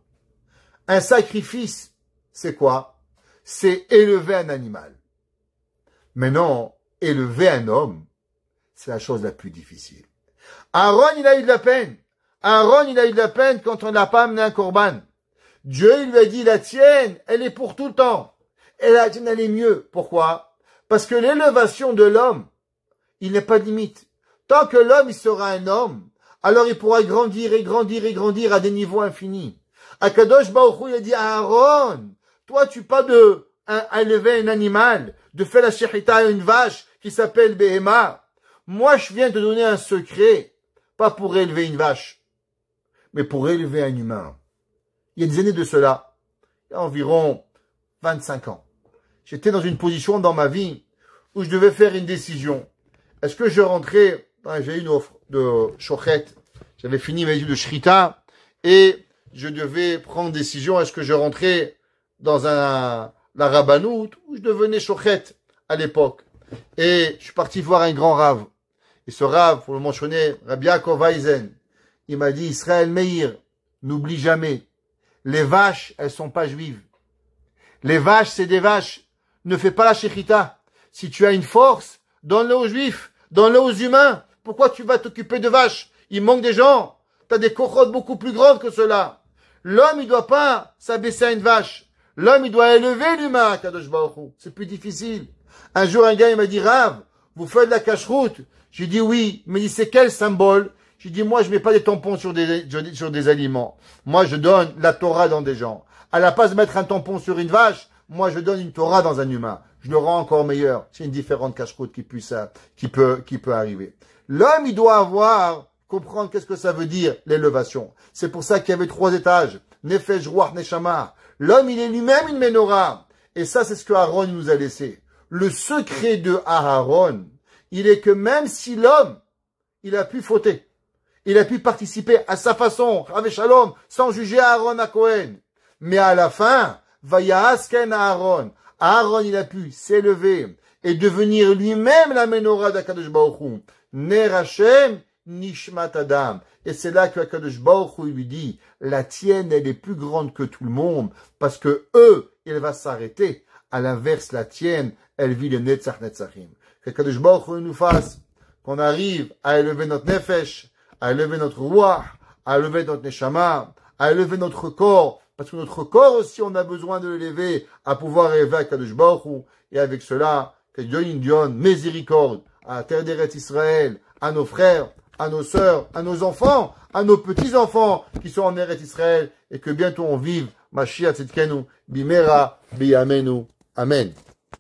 Un sacrifice, c'est quoi? C'est élever un animal. Maintenant, élever un homme, c'est la chose la plus difficile. Aaron, il a eu de la peine. Aaron, il a eu de la peine quand on n'a pas amené un korban. Dieu, il lui a dit, la tienne, elle est pour tout le temps. Et la tienne, elle est mieux. Pourquoi? Parce que l'élévation de l'homme, il n'est pas de limite. Tant que l'homme, il sera un homme, alors il pourra grandir et grandir et grandir à des niveaux infinis. Akadosh Baruch Hu, il a dit à Aaron, toi, tu pas à élever un animal, de faire la shechita à une vache qui s'appelle Behema. Moi, je viens te donner un secret, pas pour élever une vache, mais pour élever un humain. Il y a des années de cela, il y a environ 25 ans. J'étais dans une position dans ma vie où je devais faire une décision. Est-ce que je rentrais, j'ai eu une offre de shochet, j'avais fini mes études de shrita, et je devais prendre décision, est-ce que je rentrais dans la rabbanout, ou je devenais shochet à l'époque. Et je suis parti voir un grand rave. Et ce rave, pour le mentionner, Rabbi Yaakov Eisen, il m'a dit, Israël Meir, n'oublie jamais, les vaches, elles sont pas juives. Les vaches, c'est des vaches. Ne fais pas la shechita. Si tu as une force, donne-le aux juifs, donne-le aux humains. Pourquoi tu vas t'occuper de vaches? Il manque des gens. Tu as des cochotes beaucoup plus grandes que cela. L'homme, il doit pas s'abaisser à une vache. L'homme, il doit élever l'humain, Kadosh Baruch Hu. C'est plus difficile. Un jour, un gars, il m'a dit, Rav, vous faites de la cache-route? J'ai dit oui. Il m'a dit, c'est quel symbole? J'ai dit, moi, je mets pas des tampons sur des aliments. Moi, je donne la Torah dans des gens. À la place de mettre un tampon sur une vache, moi, je donne une Torah dans un humain. Je le rends encore meilleur. C'est une différente cache-route qui peut arriver. L'homme, il doit comprendre qu'est-ce que ça veut dire, l'élévation. C'est pour ça qu'il y avait 3 étages. Nefesh, Ruach, Neshama. L'homme, il est lui-même une menorah. Et ça, c'est ce que Aaron nous a laissé. Le secret de Aaron, il est que même si l'homme, il a pu fauter, il a pu participer à sa façon, avec Shalom, sans juger Aaron à Cohen. Mais à la fin, Vayahasken Aaron. Aaron, il a pu s'élever et devenir lui-même la menorah d'Akadosh Baruch Hu. Ner Hashem, Nishmat Adam. Et c'est là que Akadosh Baruch Hu lui dit, la tienne, elle est plus grande que tout le monde, parce que il va s'arrêter. À l'inverse, la tienne, elle vit le Netzach Netzachim. Qu'Akadosh Baruch Hu nous fasse, qu'on arrive à élever notre Nefesh, à élever notre Ruach, à élever notre Neshama, à élever notre corps, parce que notre corps aussi, on a besoin de l'élever, à pouvoir élever Akadosh Baruch Hu. Et avec cela, que Dieu nous donne miséricorde à la terre d'Eretz Israël, à nos frères, à nos sœurs, à nos enfants, à nos petits-enfants qui sont en Eretz Israël, et que bientôt on vive Mashiach Tzidkenu, Bimera, Biyamenu. Amen.